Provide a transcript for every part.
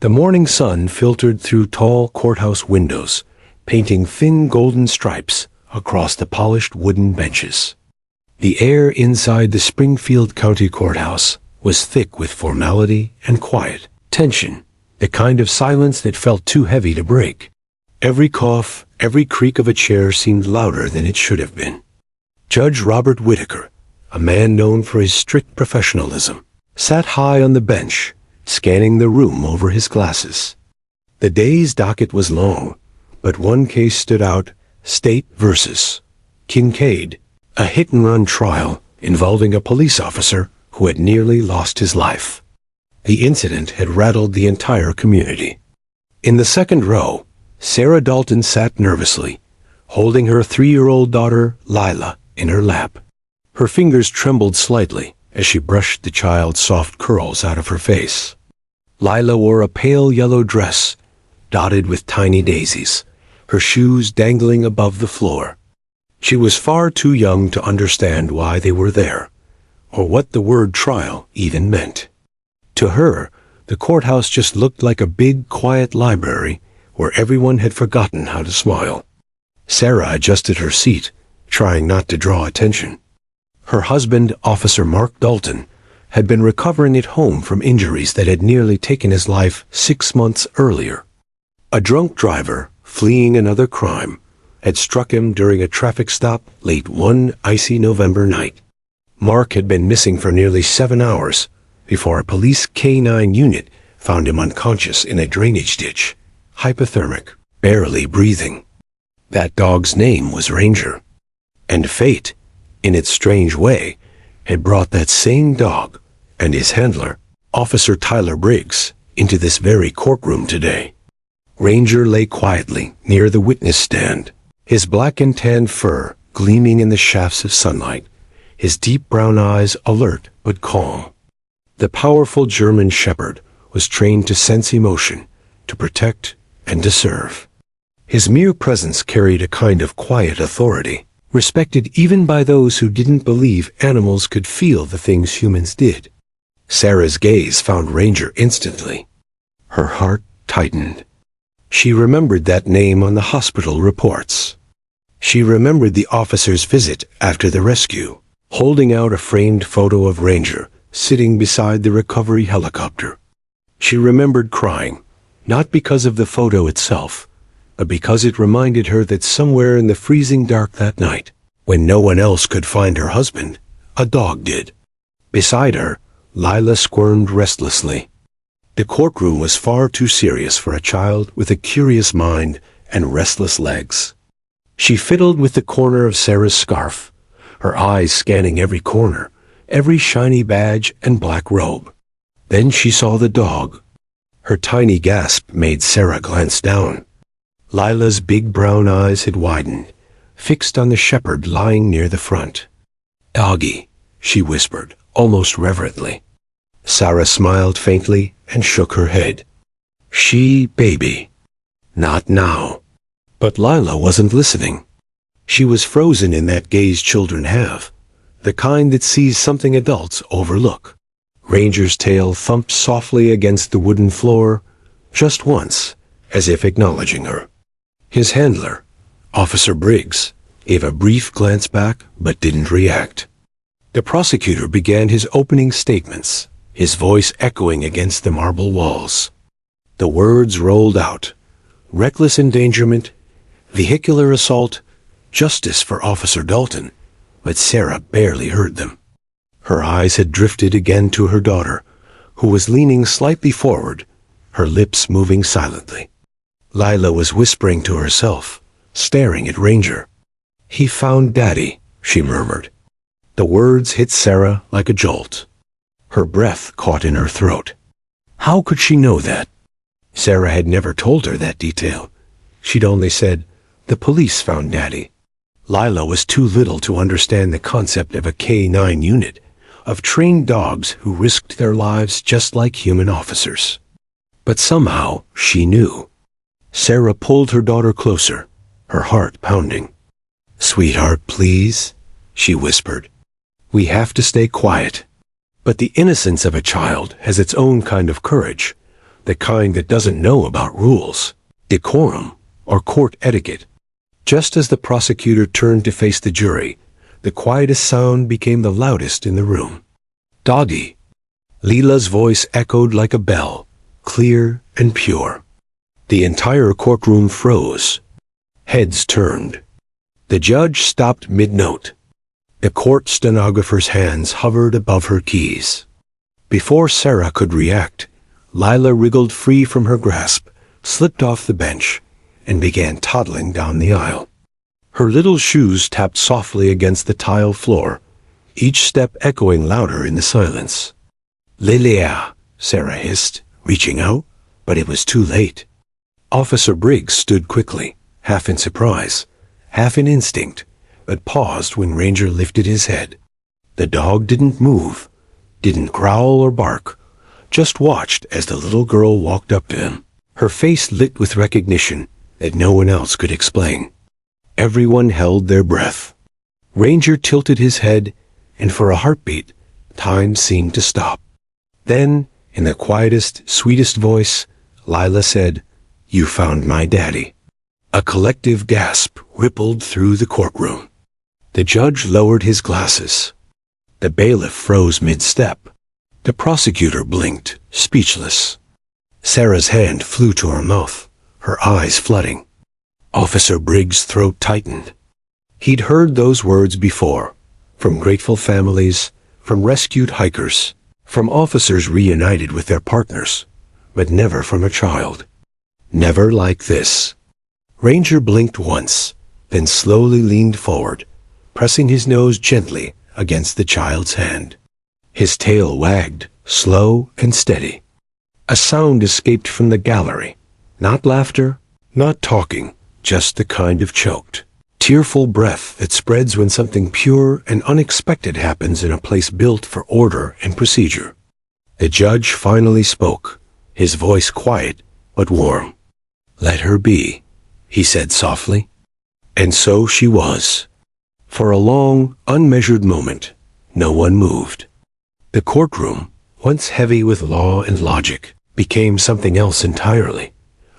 The morning sun filtered through tall courthouse windows, painting thin golden stripes across the polished wooden benches. The air inside the Springfield County Courthouse was thick with formality and quiet tension, the kind of silence that felt too heavy to break. Every cough, every creak of a chair seemed louder than it should have been. Judge Robert Whitaker, a man known for his strict professionalism, sat high on the bench, scanning the room over his glasses. The day's docket was long, but one case stood out: State versus Kincaid, a hit-and-run trial involving a police officer who had nearly lost his life. The incident had rattled the entire community. In the second row, Sarah Dalton sat nervously, holding her 3-year-old daughter, Lila, in her lap. Her fingers trembled slightly as she brushed the child's soft curls out of her face. Lila wore a pale yellow dress, dotted with tiny daisies, her shoes dangling above the floor. She was far too young to understand why they were there, or what the word trial even meant. To her, the courthouse just looked like a big, quiet library where everyone had forgotten how to smile. Sarah adjusted her seat, trying not to draw attention. Her husband, Officer Mark Dalton, had been recovering at home from injuries that had nearly taken his life 6 months earlier. A drunk driver, fleeing another crime, had struck him during a traffic stop late one icy November night. Mark had been missing for nearly 7 hours before a police K-9 unit found him unconscious in a drainage ditch, hypothermic, barely breathing. That dog's name was Ranger. And fate, in its strange way, had brought that same dog and his handler, Officer Tyler Briggs, into this very courtroom today. Ranger lay quietly near the witness stand, his black and tan fur gleaming in the shafts of sunlight, his deep brown eyes alert but calm. The powerful German shepherd was trained to sense emotion, to protect and to serve. His mere presence carried a kind of quiet authority, respected even by those who didn't believe animals could feel the things humans did. Sarah's gaze found Ranger instantly. Her heart tightened. She remembered that name on the hospital reports. She remembered the officer's visit after the rescue, holding out a framed photo of Ranger sitting beside the recovery helicopter. She remembered crying, not because of the photo itself, but because it reminded her that somewhere in the freezing dark that night, when no one else could find her husband, a dog did. Beside her, Lila squirmed restlessly. The courtroom was far too serious for a child with a curious mind and restless legs. She fiddled with the corner of Sarah's scarf, her eyes scanning every corner, every shiny badge and black robe. Then she saw the dog. Her tiny gasp made Sarah glance down. Lila's big brown eyes had widened, fixed on the shepherd lying near the front. "Doggy," she whispered, almost reverently. Sarah smiled faintly and shook her head. "She, baby. Not now." But Lila wasn't listening. She was frozen in that gaze children have, the kind that sees something adults overlook. Ranger's tail thumped softly against the wooden floor, just once, as if acknowledging her. His handler, Officer Briggs, gave a brief glance back but didn't react. The prosecutor began his opening statements, his voice echoing against the marble walls. The words rolled out: reckless endangerment, vehicular assault, justice for Officer Dalton, but Sarah barely heard them. Her eyes had drifted again to her daughter, who was leaning slightly forward, her lips moving silently. Lila was whispering to herself, staring at Ranger. "He found Daddy," she murmured. The words hit Sarah like a jolt. Her breath caught in her throat. How could she know that? Sarah had never told her that detail. She'd only said, "The police found Daddy." Lila was too little to understand the concept of a K-9 unit, of trained dogs who risked their lives just like human officers. But somehow she knew. Sarah pulled her daughter closer, her heart pounding. "Sweetheart, please," she whispered. "We have to stay quiet." But the innocence of a child has its own kind of courage, the kind that doesn't know about rules, decorum, or court etiquette. Just as the prosecutor turned to face the jury, the quietest sound became the loudest in the room. "Doggy." Leela's voice echoed like a bell, clear and pure. The entire courtroom froze. Heads turned. The judge stopped mid-note. The court stenographer's hands hovered above her keys. Before Sarah could react, Lila wriggled free from her grasp, slipped off the bench, and began toddling down the aisle. Her little shoes tapped softly against the tile floor, each step echoing louder in the silence. "Lilia," Sarah hissed, reaching out, but it was too late. Officer Briggs stood quickly, half in surprise, half in instinct, but paused when Ranger lifted his head. The dog didn't move, didn't growl or bark, just watched as the little girl walked up to him, her face lit with recognition that no one else could explain. Everyone held their breath. Ranger tilted his head, and for a heartbeat, time seemed to stop. Then, in the quietest, sweetest voice, Lila said, "You found my daddy." A collective gasp rippled through the courtroom. The judge lowered his glasses. The bailiff froze mid-step. The prosecutor blinked, speechless. Sarah's hand flew to her mouth, her eyes flooding. Officer Briggs' throat tightened. He'd heard those words before, from grateful families, from rescued hikers, from officers reunited with their partners, but never from a child. Never like this. Ranger blinked once, then slowly leaned forward, pressing his nose gently against the child's hand. His tail wagged, slow and steady. A sound escaped from the gallery. Not laughter, not talking, just the kind of choked, tearful breath that spreads when something pure and unexpected happens in a place built for order and procedure. The judge finally spoke, his voice quiet but warm. "Let her be," he said softly. And so she was. For a long, unmeasured moment, no one moved. The courtroom, once heavy with law and logic, became something else entirely.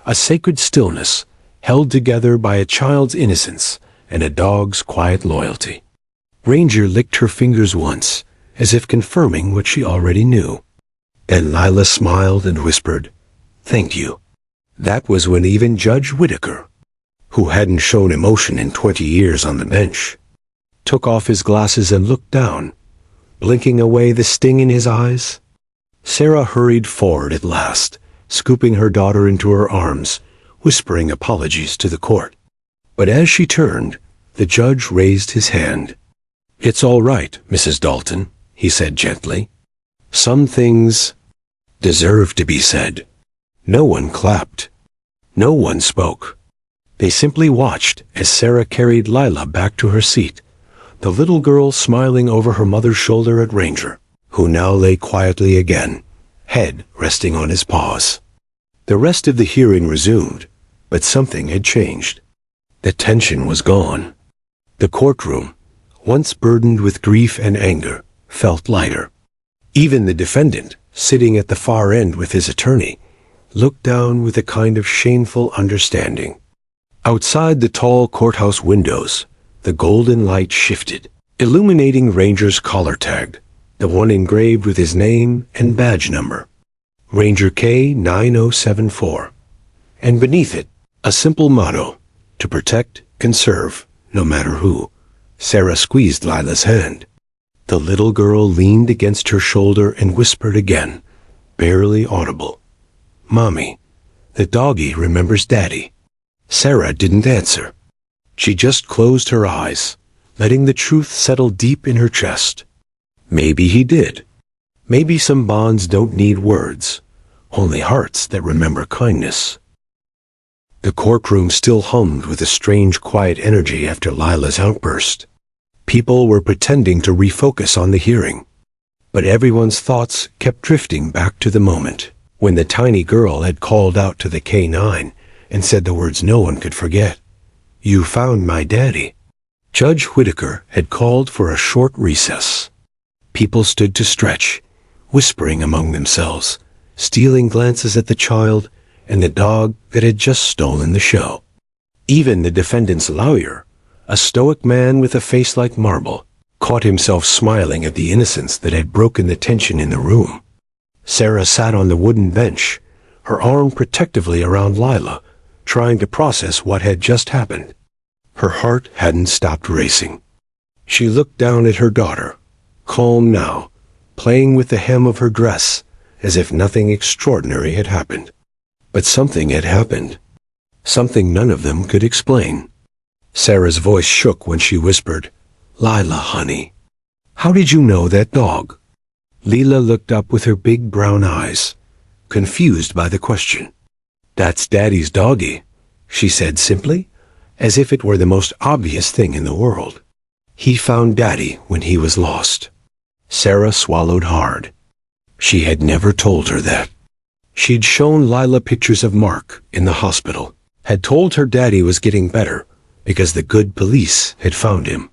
A sacred stillness, held together by a child's innocence and a dog's quiet loyalty. Ranger licked her fingers once, as if confirming what she already knew. Then Lila smiled and whispered, "Thank you." That was when even Judge Whitaker, who hadn't shown emotion in 20 years on the bench, took off his glasses and looked down, blinking away the sting in his eyes. Sarah hurried forward at last, scooping her daughter into her arms, whispering apologies to the court. But as she turned, the judge raised his hand. "It's all right, Mrs. Dalton," he said gently. "Some things deserve to be said." No one clapped. No one spoke. They simply watched as Sarah carried Lila back to her seat, the little girl smiling over her mother's shoulder at Ranger, who now lay quietly again, head resting on his paws. The rest of the hearing resumed, but something had changed. The tension was gone. The courtroom, once burdened with grief and anger, felt lighter. Even the defendant, sitting at the far end with his attorney, looked down with a kind of shameful understanding. Outside the tall courthouse windows, the golden light shifted, illuminating Ranger's collar tag, the one engraved with his name and badge number, Ranger K9074, and beneath it, a simple motto, to protect and serve, no matter who. Sarah squeezed Lila's hand. The little girl leaned against her shoulder and whispered again, barely audible, "Mommy, the doggy remembers Daddy." Sarah didn't answer. She just closed her eyes, letting the truth settle deep in her chest. Maybe he did. Maybe some bonds don't need words, only hearts that remember kindness. The courtroom still hummed with a strange quiet energy after Lila's outburst. People were pretending to refocus on the hearing, but everyone's thoughts kept drifting back to the moment when the tiny girl had called out to the K9 and said the words no one could forget. "You found my daddy." Judge Whitaker had called for a short recess. People stood to stretch, whispering among themselves, stealing glances at the child and the dog that had just stolen the show. Even the defendant's lawyer, a stoic man with a face like marble, caught himself smiling at the innocence that had broken the tension in the room. Sarah sat on the wooden bench, her arm protectively around Lila, trying to process what had just happened. Her heart hadn't stopped racing. She looked down at her daughter, calm now, playing with the hem of her dress, as if nothing extraordinary had happened. But something had happened. Something none of them could explain. Sarah's voice shook when she whispered, "Lila, honey, how did you know that dog?" Lila looked up with her big brown eyes, confused by the question. "That's Daddy's doggy," she said simply, as if it were the most obvious thing in the world. "He found Daddy when he was lost." Sarah swallowed hard. She had never told her that. She'd shown Lila pictures of Mark in the hospital, had told her Daddy was getting better because the good police had found him.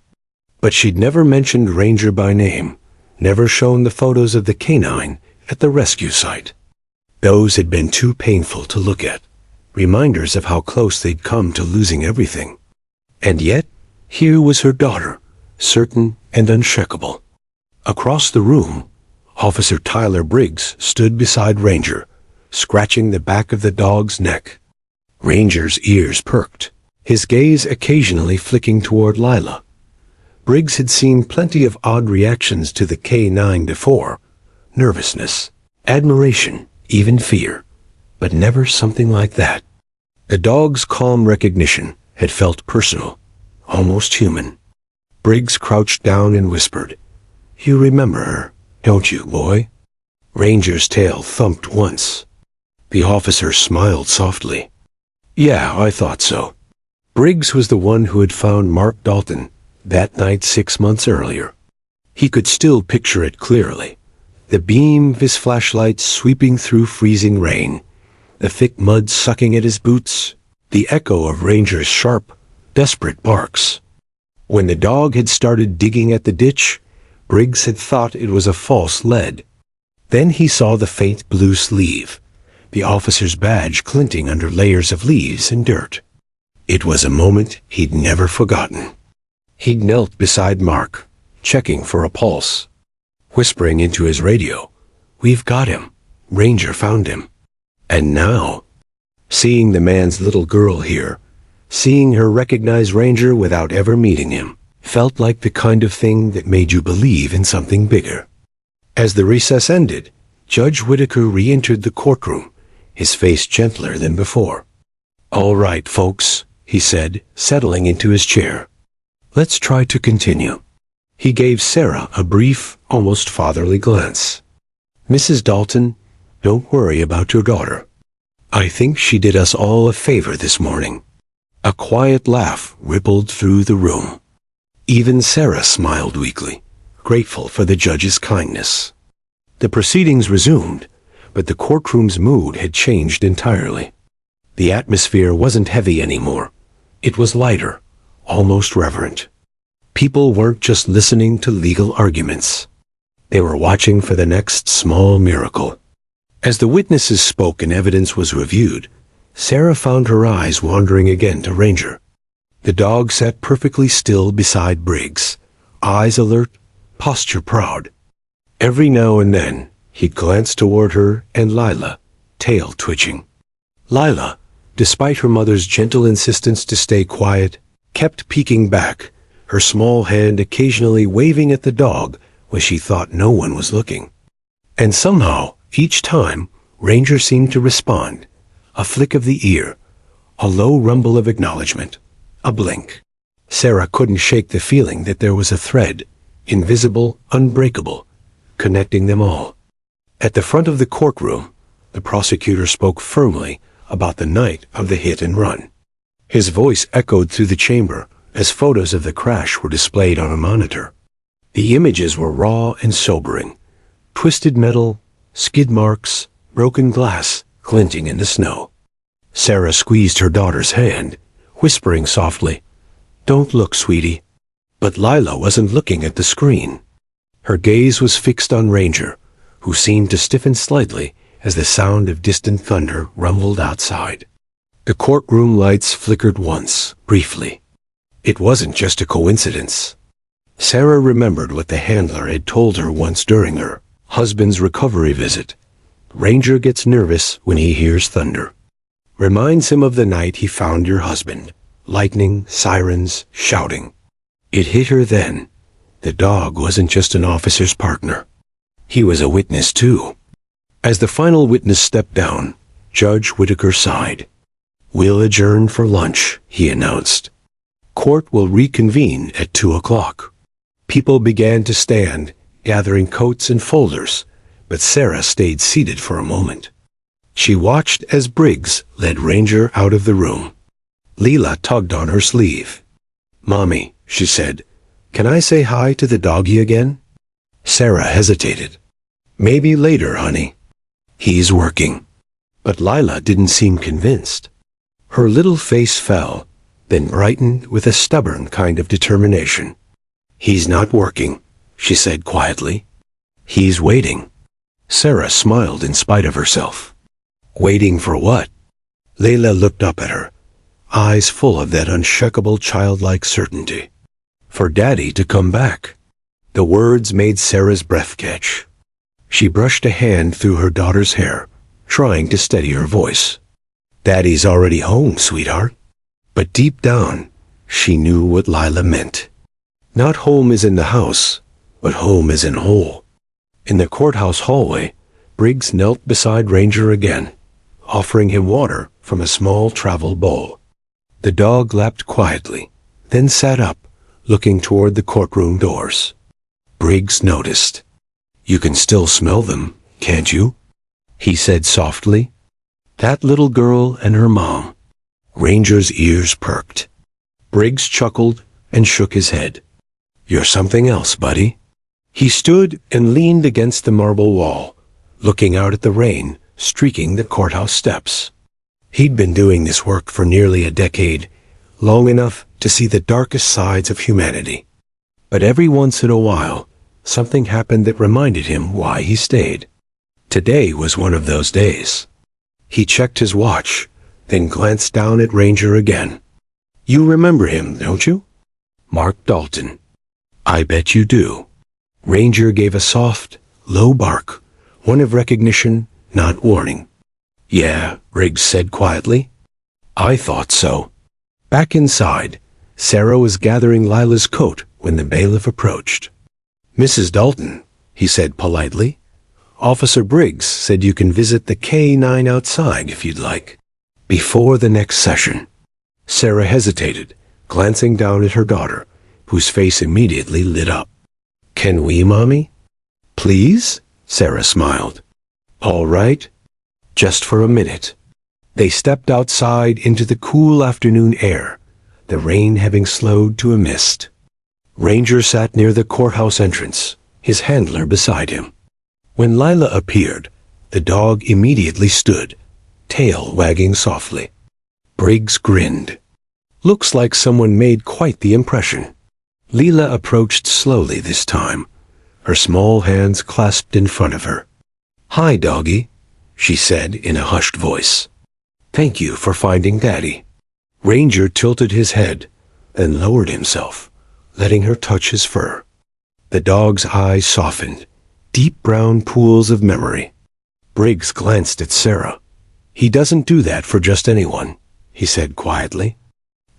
But she'd never mentioned Ranger by name, never shown the photos of the canine at the rescue site. Those had been too painful to look at, reminders of how close they'd come to losing everything. And yet, here was her daughter, certain and unshakable. Across the room, Officer Tyler Briggs stood beside Ranger, scratching the back of the dog's neck. Ranger's ears perked, his gaze occasionally flicking toward Lila. Briggs had seen plenty of odd reactions to the K9 before, nervousness, admiration, even fear, but never something like that. The dog's calm recognition had felt personal, almost human. Briggs crouched down and whispered, "You remember her, don't you, boy?" Ranger's tail thumped once. The officer smiled softly. "Yeah, I thought so." Briggs was the one who had found Mark Dalton that night 6 months earlier. He could still picture it clearly. The beam of his flashlight sweeping through freezing rain, the thick mud sucking at his boots, the echo of Ranger's sharp, desperate barks. When the dog had started digging at the ditch, Briggs had thought it was a false lead. Then he saw the faint blue sleeve, the officer's badge glinting under layers of leaves and dirt. It was a moment he'd never forgotten. He'd knelt beside Mark, checking for a pulse, whispering into his radio, "We've got him. Ranger found him." And now, seeing the man's little girl here, seeing her recognize Ranger without ever meeting him, felt like the kind of thing that made you believe in something bigger. As the recess ended, Judge Whitaker re-entered the courtroom, his face gentler than before. "All right, folks," he said, settling into his chair. "Let's try to continue." He gave Sarah a brief, almost fatherly glance. "Mrs. Dalton, don't worry about your daughter. I think she did us all a favor this morning." A quiet laugh rippled through the room. Even Sarah smiled weakly, grateful for the judge's kindness. The proceedings resumed, but the courtroom's mood had changed entirely. The atmosphere wasn't heavy anymore. It was lighter, almost reverent. People weren't just listening to legal arguments. They were watching for the next small miracle. As the witnesses spoke and evidence was reviewed, Sarah found her eyes wandering again to Ranger. The dog sat perfectly still beside Briggs, eyes alert, posture proud. Every now and then, he glanced toward her and Lila, tail twitching. Lila, despite her mother's gentle insistence to stay quiet, kept peeking back, her small hand occasionally waving at the dog when she thought no one was looking. And somehow, each time, Ranger seemed to respond. A flick of the ear, a low rumble of acknowledgement, a blink. Sarah couldn't shake the feeling that there was a thread, invisible, unbreakable, connecting them all. At the front of the courtroom, the prosecutor spoke firmly about the night of the hit and run. His voice echoed through the chamber as photos of the crash were displayed on a monitor. The images were raw and sobering. Twisted metal, skid marks, broken glass, glinting in the snow. Sarah squeezed her daughter's hand, whispering softly, "Don't look, sweetie." But Lila wasn't looking at the screen. Her gaze was fixed on Ranger, who seemed to stiffen slightly as the sound of distant thunder rumbled outside. The courtroom lights flickered once, briefly. It wasn't just a coincidence. Sarah remembered what the handler had told her once during her husband's recovery visit. Ranger gets nervous when he hears thunder. Reminds him of the night he found your husband. Lightning, sirens, shouting. It hit her then. The dog wasn't just an officer's partner. He was a witness too. As the final witness stepped down, Judge Whitaker sighed. "We'll adjourn for lunch," he announced. "Court will reconvene at 2 o'clock. People began to stand, gathering coats and folders, but Sarah stayed seated for a moment. She watched as Briggs led Ranger out of the room. Leela tugged on her sleeve. "Mommy," she said, "can I say hi to the doggy again?" Sarah hesitated. "Maybe later, honey. He's working." But Lila didn't seem convinced. Her little face fell, then brightened with a stubborn kind of determination. "He's not working," she said quietly. "He's waiting." Sarah smiled in spite of herself. "Waiting for what?" Layla looked up at her, eyes full of that unshakable childlike certainty. "For Daddy to come back." The words made Sarah's breath catch. She brushed a hand through her daughter's hair, trying to steady her voice. "Daddy's already home, sweetheart." But deep down, she knew what Lila meant. Not home as in the house, but home as in whole. In the courthouse hallway, Briggs knelt beside Ranger again, offering him water from a small travel bowl. The dog lapped quietly, then sat up, looking toward the courtroom doors. Briggs noticed. "You can still smell them, can't you?" he said softly. "That little girl and her mom." Ranger's ears perked. Briggs chuckled and shook his head. "You're something else, buddy." He stood and leaned against the marble wall, looking out at the rain streaking the courthouse steps. He'd been doing this work for nearly a decade, long enough to see the darkest sides of humanity. But every once in a while, something happened that reminded him why he stayed. Today was one of those days. He checked his watch, then glanced down at Ranger again. "You remember him, don't you?" "Mark Dalton." "I bet you do." Ranger gave a soft, low bark, one of recognition, not warning. "Yeah," Briggs said quietly. "I thought so." Back inside, Sarah was gathering Lila's coat when the bailiff approached. "Mrs. Dalton," he said politely, "Officer Briggs said you can visit the K9 outside if you'd like, before the next session." Sarah hesitated, glancing down at her daughter, whose face immediately lit up. "Can we, Mommy?" "Please?" Sarah smiled. "All right. Just for a minute." They stepped outside into the cool afternoon air, the rain having slowed to a mist. Ranger sat near the courthouse entrance, his handler beside him. When Lila appeared, the dog immediately stood, tail wagging softly. Briggs grinned. "Looks like someone made quite the impression." Leela approached slowly this time, her small hands clasped in front of her. "Hi, doggy," she said in a hushed voice. "Thank you for finding Daddy." Ranger tilted his head, then lowered himself, letting her touch his fur. The dog's eyes softened, deep brown pools of memory. Briggs glanced at Sarah. "He doesn't do that for just anyone," he said quietly.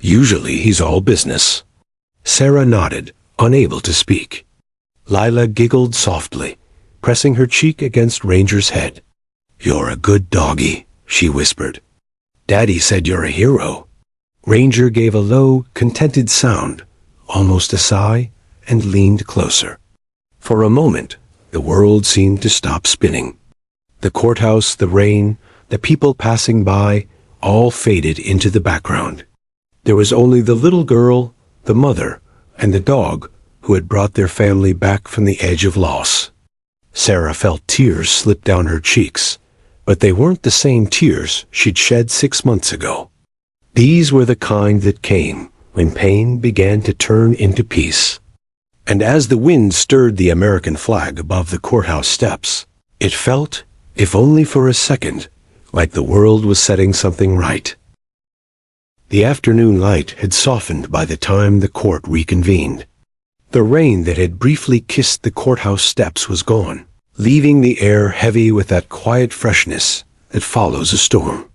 "Usually he's all business." Sarah nodded, unable to speak. Lila giggled softly, pressing her cheek against Ranger's head. "You're a good doggy," she whispered. "Daddy said you're a hero." Ranger gave a low, contented sound, almost a sigh, and leaned closer. For a moment, the world seemed to stop spinning. The courthouse, the rain, the people passing by, all faded into the background. There was only the little girl, the mother, and the dog who had brought their family back from the edge of loss. Sarah felt tears slip down her cheeks, but they weren't the same tears she'd shed 6 months ago. These were the kind that came when pain began to turn into peace. And as the wind stirred the American flag above the courthouse steps, it felt if only for a second, like the world was setting something right. The afternoon light had softened by the time the court reconvened. The rain that had briefly kissed the courthouse steps was gone, leaving the air heavy with that quiet freshness that follows a storm.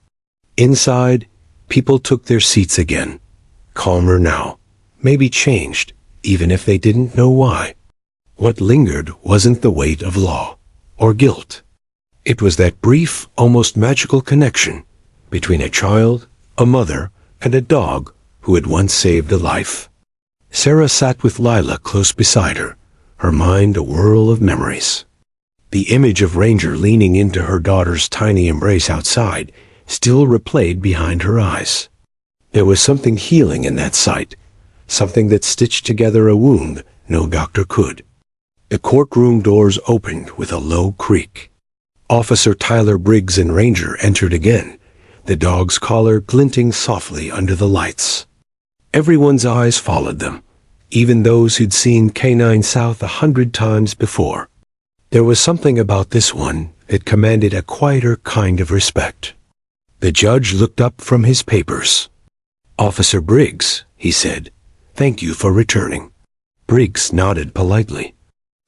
Inside, people took their seats again, calmer now, maybe changed, even if they didn't know why. What lingered wasn't the weight of law or guilt. It was that brief, almost magical connection between a child, a mother, and a dog who had once saved a life. Sarah sat with Lila close beside her, her mind a whirl of memories. The image of Ranger leaning into her daughter's tiny embrace outside still replayed behind her eyes. There was something healing in that sight, something that stitched together a wound no doctor could. The courtroom doors opened with a low creak. Officer Tyler Briggs and Ranger entered again, the dog's collar glinting softly under the lights. Everyone's eyes followed them, even those who'd seen K9 South 100 times before. There was something about this one that commanded a quieter kind of respect. The judge looked up from his papers. "Officer Briggs," he said, "thank you for returning." Briggs nodded politely.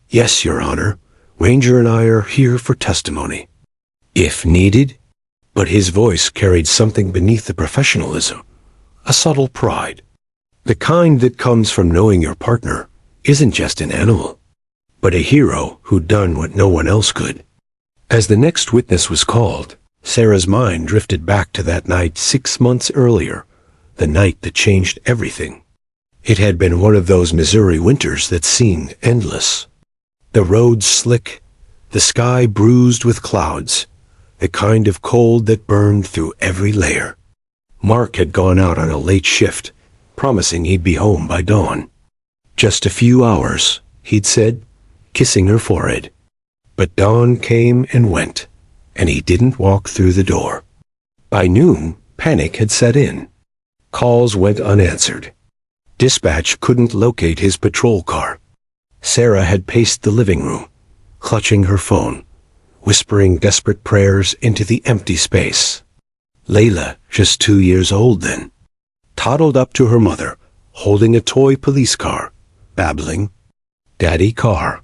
"Yes, Your Honor. Ranger and I are here for testimony, if needed." But his voice carried something beneath the professionalism, a subtle pride. The kind that comes from knowing your partner isn't just an animal, but a hero who'd done what no one else could. As the next witness was called, Sarah's mind drifted back to that night 6 months earlier, the night that changed everything. It had been one of those Missouri winters that seemed endless. The roads slick, the sky bruised with clouds, the kind of cold that burned through every layer. Mark had gone out on a late shift, promising he'd be home by dawn. "Just a few hours," he'd said, kissing her forehead. But dawn came and went, and he didn't walk through the door. By noon, panic had set in. Calls went unanswered. Dispatch couldn't locate his patrol car. Sarah had paced the living room, clutching her phone, whispering desperate prayers into the empty space. Layla, just 2 years old then, toddled up to her mother, holding a toy police car, babbling, "Daddy car."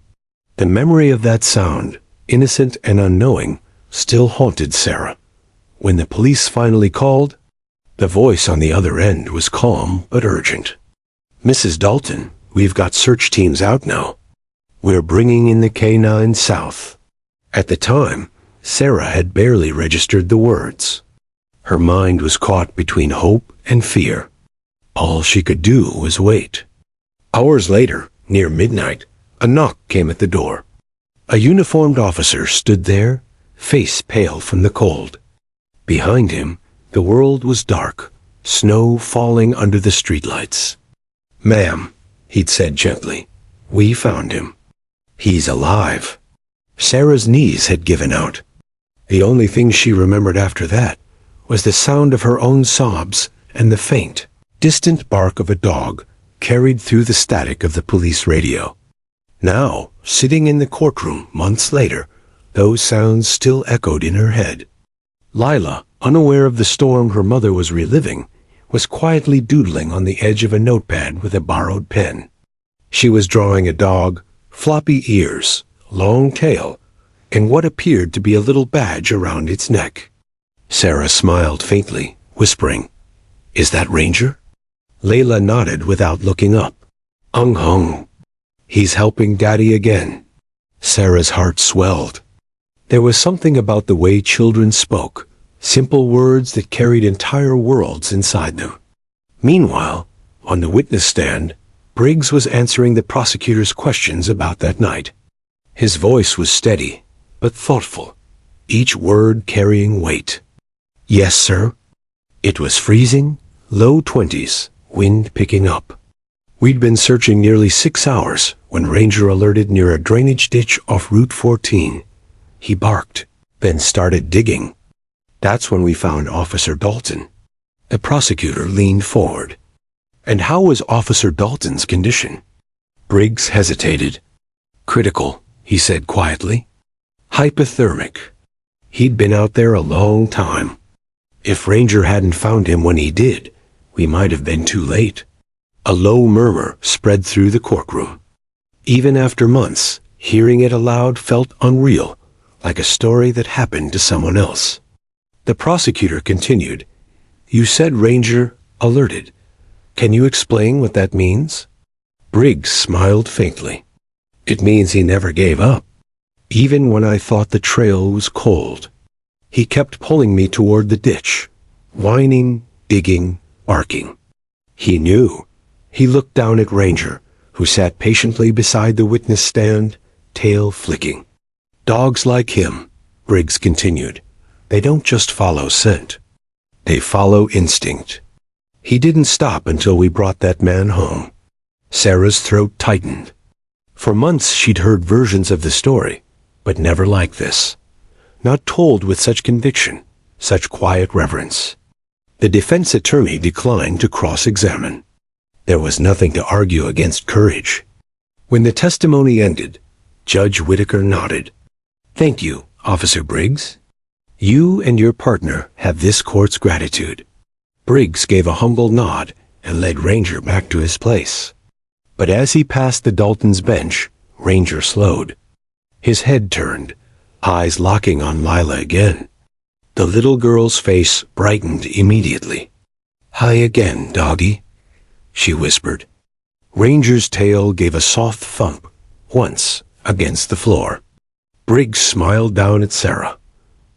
The memory of that sound, innocent and unknowing, still haunted Sarah. When the police finally called, the voice on the other end was calm but urgent. "Mrs. Dalton, we've got search teams out now. We're bringing in the K9 South." At the time, Sarah had barely registered the words. Her mind was caught between hope and fear. All she could do was wait. Hours later, near midnight, a knock came at the door. A uniformed officer stood there, face pale from the cold. Behind him, the world was dark, snow falling under the streetlights. "Ma'am," he'd said gently, "we found him. He's alive." Sarah's knees had given out. The only thing she remembered after that was the sound of her own sobs and the faint, distant bark of a dog carried through the static of the police radio. Now, sitting in the courtroom months later, those sounds still echoed in her head. Lila, unaware of the storm her mother was reliving, was quietly doodling on the edge of a notepad with a borrowed pen. She was drawing a dog, floppy ears, long tail, and what appeared to be a little badge around its neck. Sarah smiled faintly, whispering, "Is that Ranger?" Layla nodded without looking up. "Hung. He's helping Daddy again." Sarah's heart swelled. There was something about the way children spoke, simple words that carried entire worlds inside them. Meanwhile, on the witness stand, Briggs was answering the prosecutor's questions about that night. His voice was steady, but thoughtful, each word carrying weight. "Yes, sir." It was freezing, low 20s, wind picking up. We'd been searching nearly 6 hours when Ranger alerted near a drainage ditch off Route 14. He barked, then started digging. That's when we found Officer Dalton. The prosecutor leaned forward. "And how was Officer Dalton's condition?" Briggs hesitated. "Critical," he said quietly. "Hypothermic." He'd been out there a long time. If Ranger hadn't found him when he did, we might have been too late. A low murmur spread through the courtroom. Even after months, hearing it aloud felt unreal, like a story that happened to someone else. The prosecutor continued, "You said Ranger alerted. Can you explain what that means?" Briggs smiled faintly. "It means he never gave up. Even when I thought the trail was cold, he kept pulling me toward the ditch, whining, digging, barking. He knew." He looked down at Ranger, who sat patiently beside the witness stand, tail flicking. "Dogs like him," Briggs continued, "they don't just follow scent. They follow instinct. He didn't stop until we brought that man home." Sarah's throat tightened. For months she'd heard versions of the story, but never like this. Not told with such conviction, such quiet reverence. The defense attorney declined to cross-examine. There was nothing to argue against courage. When the testimony ended, Judge Whitaker nodded. "Thank you, Officer Briggs. You and your partner have this court's gratitude." Briggs gave a humble nod and led Ranger back to his place. But as he passed the Daltons' bench, Ranger slowed. His head turned, eyes locking on Lila again. The little girl's face brightened immediately. "Hi again, doggy," she whispered. Ranger's tail gave a soft thump, once, against the floor. Briggs smiled down at Sarah.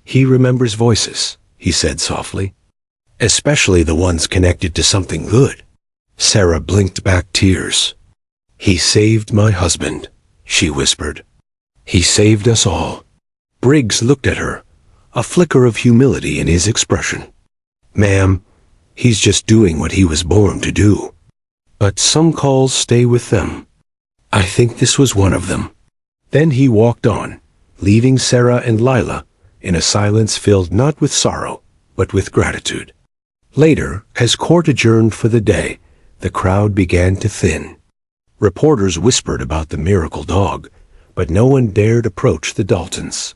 "He remembers voices," he said softly. "Especially the ones connected to something good." Sarah blinked back tears. "He saved my husband," she whispered. "He saved us all." Briggs looked at her, a flicker of humility in his expression. "Ma'am, he's just doing what he was born to do. But some calls stay with them. I think this was one of them." Then he walked on, leaving Sarah and Lila in a silence filled not with sorrow, but with gratitude. Later, as court adjourned for the day, the crowd began to thin. Reporters whispered about the miracle dog, but no one dared approach the Daltons.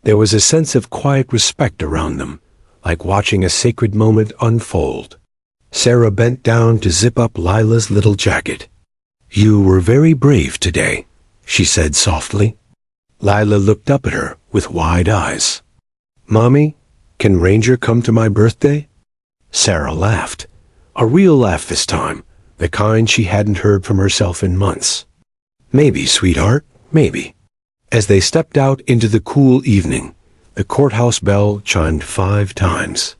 There was a sense of quiet respect around them, like watching a sacred moment unfold. Sarah bent down to zip up Lila's little jacket. "You were very brave today," she said softly. Lila looked up at her with wide eyes. "Mommy, can Ranger come to my birthday?" Sarah laughed, a real laugh this time, the kind she hadn't heard from herself in months. "Maybe, sweetheart, maybe." As they stepped out into the cool evening, the courthouse bell chimed 5 times.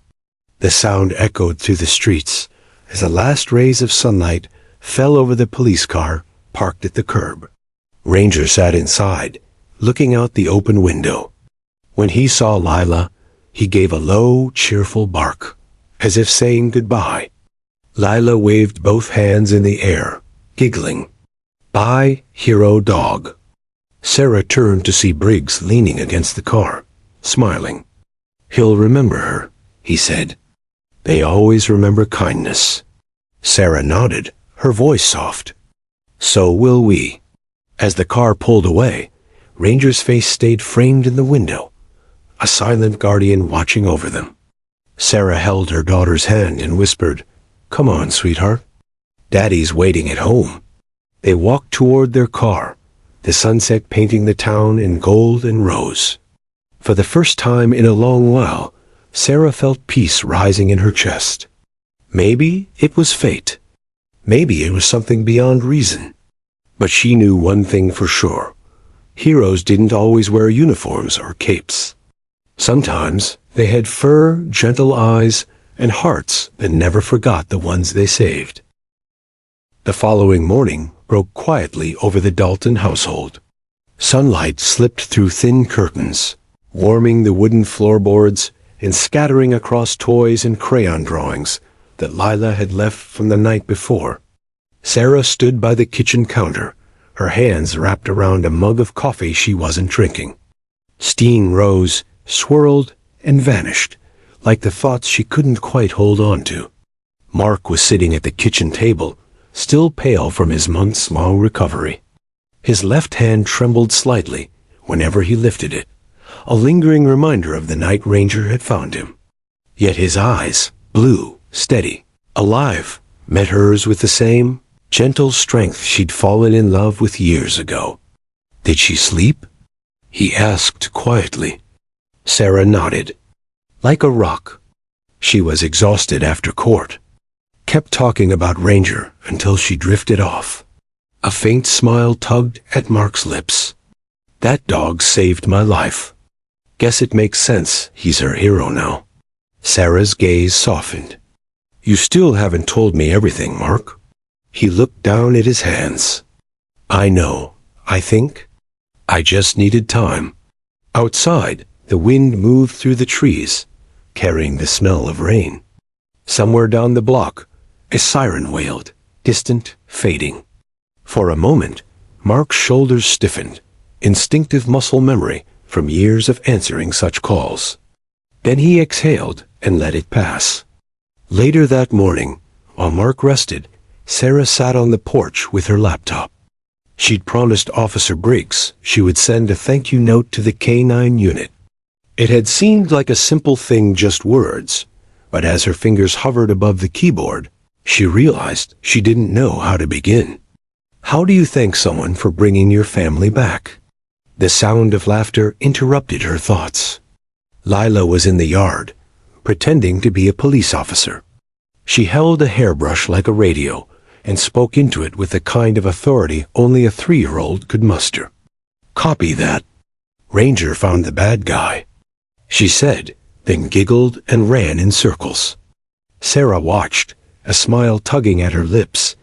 The sound echoed through the streets as the last rays of sunlight fell over the police car parked at the curb. Ranger sat inside, looking out the open window. When he saw Lila, he gave a low, cheerful bark, as if saying goodbye. Lila waved both hands in the air, giggling. "Bye, hero dog." Sarah turned to see Briggs leaning against the car, smiling. "He'll remember her," he said. "They always remember kindness." Sarah nodded, her voice soft. "So will we." As the car pulled away, Ranger's face stayed framed in the window, a silent guardian watching over them. Sarah held her daughter's hand and whispered, "Come on, sweetheart. Daddy's waiting at home." They walked toward their car, the sunset painting the town in gold and rose. For the first time in a long while, Sarah felt peace rising in her chest. Maybe it was fate. Maybe it was something beyond reason. But she knew one thing for sure. Heroes didn't always wear uniforms or capes. Sometimes they had fur, gentle eyes, and hearts that never forgot the ones they saved. The following morning broke quietly over the Dalton household. Sunlight slipped through thin curtains, warming the wooden floorboards and scattering across toys and crayon drawings that Lila had left from the night before. Sarah stood by the kitchen counter, her hands wrapped around a mug of coffee she wasn't drinking. Steam rose, swirled, and vanished, like the thoughts she couldn't quite hold on to. Mark was sitting at the kitchen table, still pale from his months-long recovery. His left hand trembled slightly whenever he lifted it, a lingering reminder of the night Ranger had found him. Yet his eyes, blue, steady, alive, met hers with the same gentle strength she'd fallen in love with years ago. "Did she sleep?" he asked quietly. Sarah nodded. Like a rock. She was exhausted after court. Kept talking about Ranger until she drifted off. A faint smile tugged at Mark's lips. "That dog saved my life. Guess it makes sense he's her hero now." Sarah's gaze softened. "You still haven't told me everything, Mark." He looked down at his hands. "I know, I think. I just needed time." Outside, the wind moved through the trees, carrying the smell of rain. Somewhere down the block, a siren wailed, distant, fading. For a moment, Mark's shoulders stiffened, instinctive muscle memory from years of answering such calls. Then he exhaled and let it pass. Later that morning, while Mark rested, Sarah sat on the porch with her laptop. She'd promised Officer Briggs she would send a thank you note to the K-9 unit. It had seemed like a simple thing, just words, but as her fingers hovered above the keyboard, she realized she didn't know how to begin. "How do you thank someone for bringing your family back?" The sound of laughter interrupted her thoughts. Lila was in the yard, pretending to be a police officer. She held a hairbrush like a radio and spoke into it with the kind of authority only a 3-year-old could muster. "Copy that. Ranger found the bad guy," she said, then giggled and ran in circles. Sarah watched, a smile tugging at her lips,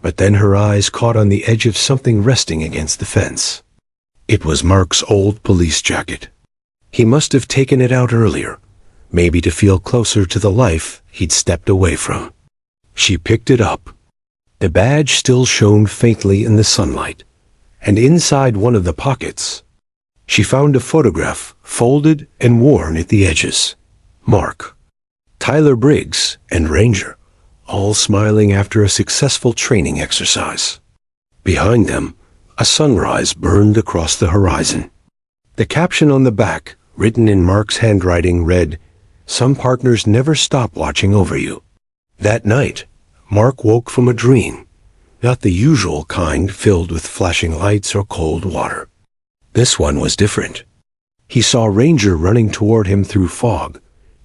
but then her eyes caught on the edge of something resting against the fence. It was Mark's old police jacket. He must have taken it out earlier, maybe to feel closer to the life he'd stepped away from. She picked it up. The badge still shone faintly in the sunlight, and inside one of the pockets, she found a photograph folded and worn at the edges. Mark, Tyler Briggs, and Ranger, all smiling after a successful training exercise. Behind them, a sunrise burned across the horizon. The caption on the back, written in Mark's handwriting, read, "Some partners never stop watching over you." That night, Mark woke from a dream, not the usual kind filled with flashing lights or cold water. This one was different. He saw Ranger running toward him through fog,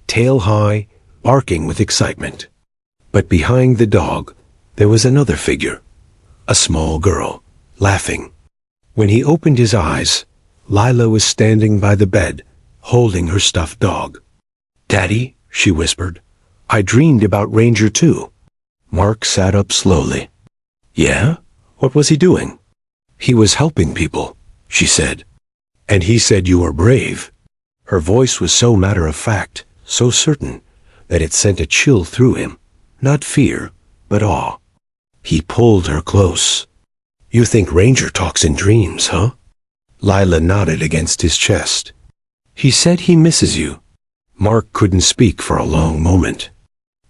tail high, barking with excitement. But behind the dog, there was another figure, a small girl, laughing. When he opened his eyes, Lila was standing by the bed, holding her stuffed dog. "Daddy," she whispered, "I dreamed about Ranger too." Mark sat up slowly. "Yeah? What was he doing?" "He was helping people," she said. "And he said you were brave." Her voice was so matter-of-fact, so certain, that it sent a chill through him. Not fear, but awe. He pulled her close. "You think Ranger talks in dreams, huh?" Lila nodded against his chest. "He said he misses you." Mark couldn't speak for a long moment.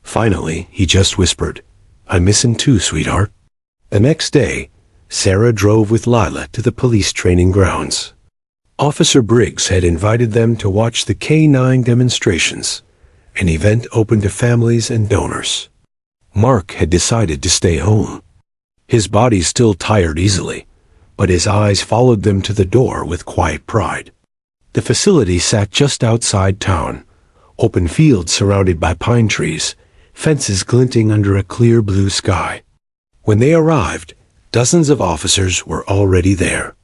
Finally, he just whispered, "I miss him too, sweetheart." The next day, Sarah drove with Lila to the police training grounds. Officer Briggs had invited them to watch the K-9 demonstrations, an event open to families and donors. Mark had decided to stay home. His body still tired easily, but his eyes followed them to the door with quiet pride. The facility sat just outside town, open fields surrounded by pine trees, fences glinting under a clear blue sky. When they arrived, dozens of officers were already there.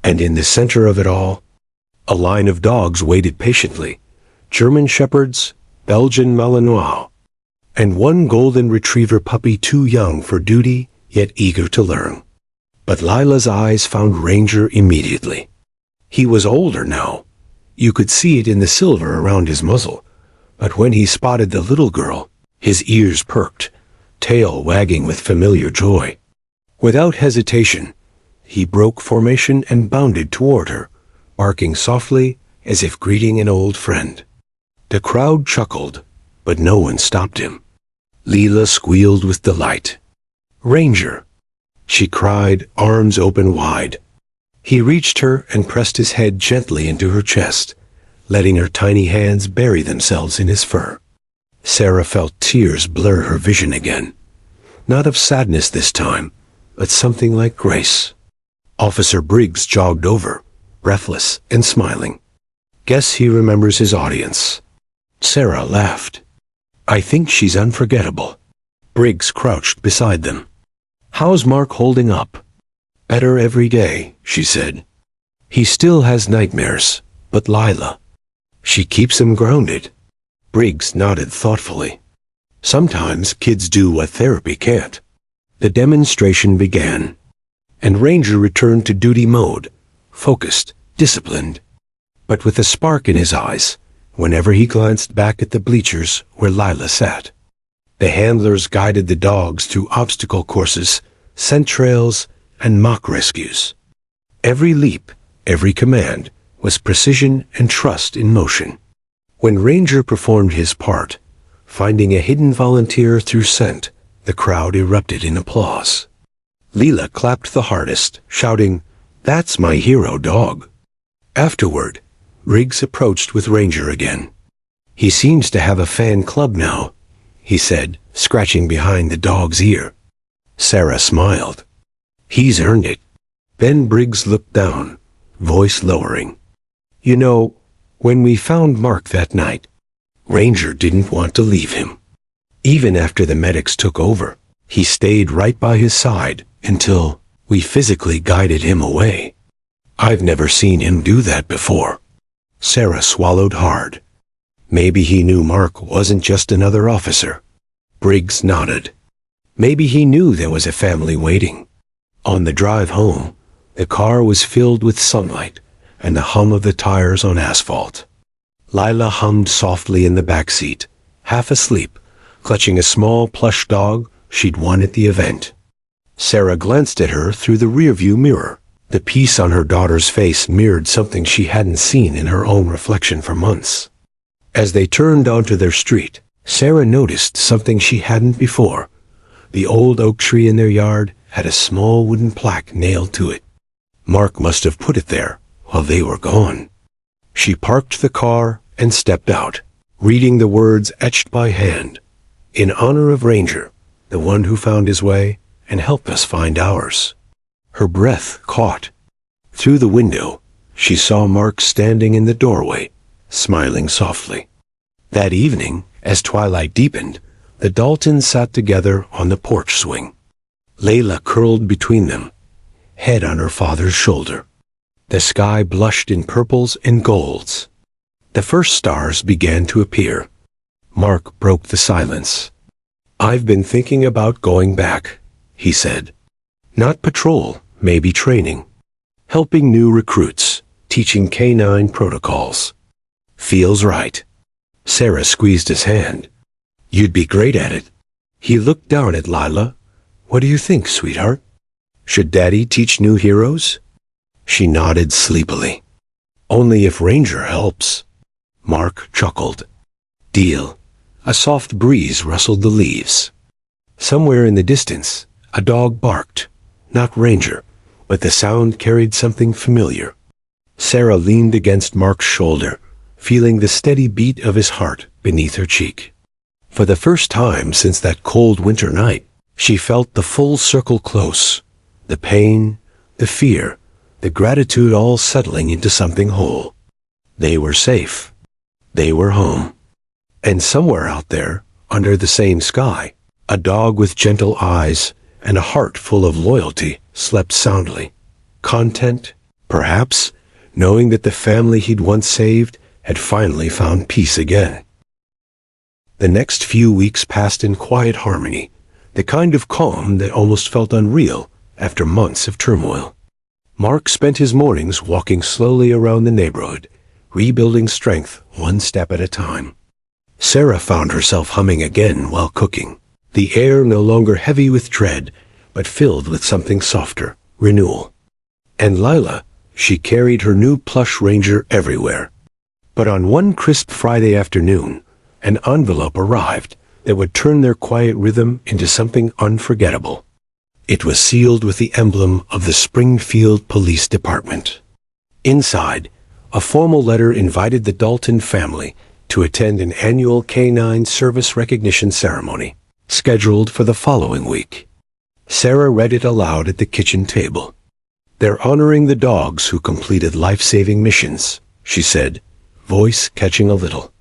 And in the center of it all, a line of dogs waited patiently, German Shepherds, Belgian Malinois, and one golden retriever puppy too young for duty, yet eager to learn. But Lila's eyes found Ranger immediately. He was older now. You could see it in the silver around his muzzle, but when he spotted the little girl, his ears perked, tail wagging with familiar joy. Without hesitation, he broke formation and bounded toward her, barking softly as if greeting an old friend. The crowd chuckled, but no one stopped him. Lila squealed with delight. "Ranger!" she cried, arms open wide. He reached her and pressed his head gently into her chest, letting her tiny hands bury themselves in his fur. Sarah felt tears blur her vision again. Not of sadness this time, but something like grace. Officer Briggs jogged over, breathless and smiling. Guess he remembers his audience. Sarah laughed. I think she's unforgettable. Briggs crouched beside them. How's Mark holding up? Better every day, she said. He still has nightmares, but Lila, she keeps him grounded. Briggs nodded thoughtfully. Sometimes kids do what therapy can't. The demonstration began, and Ranger returned to duty mode, focused, disciplined, but with a spark in his eyes whenever he glanced back at the bleachers where Lila sat. The handlers guided the dogs through obstacle courses, scent trails, and mock rescues. Every leap, every command, was precision and trust in motion. When Ranger performed his part, finding a hidden volunteer through scent, the crowd erupted in applause. Lila clapped the hardest, shouting, "That's my hero dog." Afterward, Briggs approached with Ranger again. He seems to have a fan club now, he said, scratching behind the dog's ear. Sarah smiled. He's earned it. Then Briggs looked down, voice lowering. You know, when we found Mark that night, Ranger didn't want to leave him. Even after the medics took over, he stayed right by his side until we physically guided him away. I've never seen him do that before. Sarah swallowed hard. Maybe he knew Mark wasn't just another officer. Briggs nodded. Maybe he knew there was a family waiting. On the drive home, the car was filled with sunlight and the hum of the tires on asphalt. Lila hummed softly in the back seat, half asleep, clutching a small plush dog she'd won at the event. Sarah glanced at her through the rearview mirror. The piece on her daughter's face mirrored something she hadn't seen in her own reflection for months. As they turned onto their street, Sarah noticed something she hadn't before. The old oak tree in their yard had a small wooden plaque nailed to it. Mark must have put it there while they were gone. She parked the car and stepped out, reading the words etched by hand. In honor of Ranger, the one who found his way and helped us find ours. Her breath caught. Through the window, she saw Mark standing in the doorway, smiling softly. That evening, as twilight deepened, the Daltons sat together on the porch swing. Layla curled between them, head on her father's shoulder. The sky blushed in purples and golds. The first stars began to appear. Mark broke the silence. I've been thinking about going back, he said. Not patrol, maybe training. Helping new recruits, teaching canine protocols. Feels right. Sarah squeezed his hand. You'd be great at it. He looked down at Lila. What do you think, sweetheart? Should Daddy teach new heroes? She nodded sleepily. Only if Ranger helps. Mark chuckled. Deal. A soft breeze rustled the leaves. Somewhere in the distance, a dog barked. Not Ranger, but the sound carried something familiar. Sarah leaned against Mark's shoulder, feeling the steady beat of his heart beneath her cheek. For the first time since that cold winter night, she felt the full circle close. The pain, the fear, the gratitude all settling into something whole. They were safe. They were home. And somewhere out there, under the same sky, a dog with gentle eyes and a heart full of loyalty slept soundly. Content, perhaps, knowing that the family he'd once saved had finally found peace again. The next few weeks passed in quiet harmony, the kind of calm that almost felt unreal after months of turmoil. Mark spent his mornings walking slowly around the neighborhood, rebuilding strength one step at a time. Sarah found herself humming again while cooking, the air no longer heavy with dread, but filled with something softer, renewal. And Lila, she carried her new plush Ranger everywhere. But on one crisp Friday afternoon, an envelope arrived that would turn their quiet rhythm into something unforgettable. It was sealed with the emblem of the Springfield Police Department. Inside, A formal letter invited the Dalton family to attend an annual Canine Service Recognition ceremony, scheduled for the following week. Sarah read it aloud at the kitchen table. "They're honoring the dogs who completed life-saving missions," she said, voice catching a little.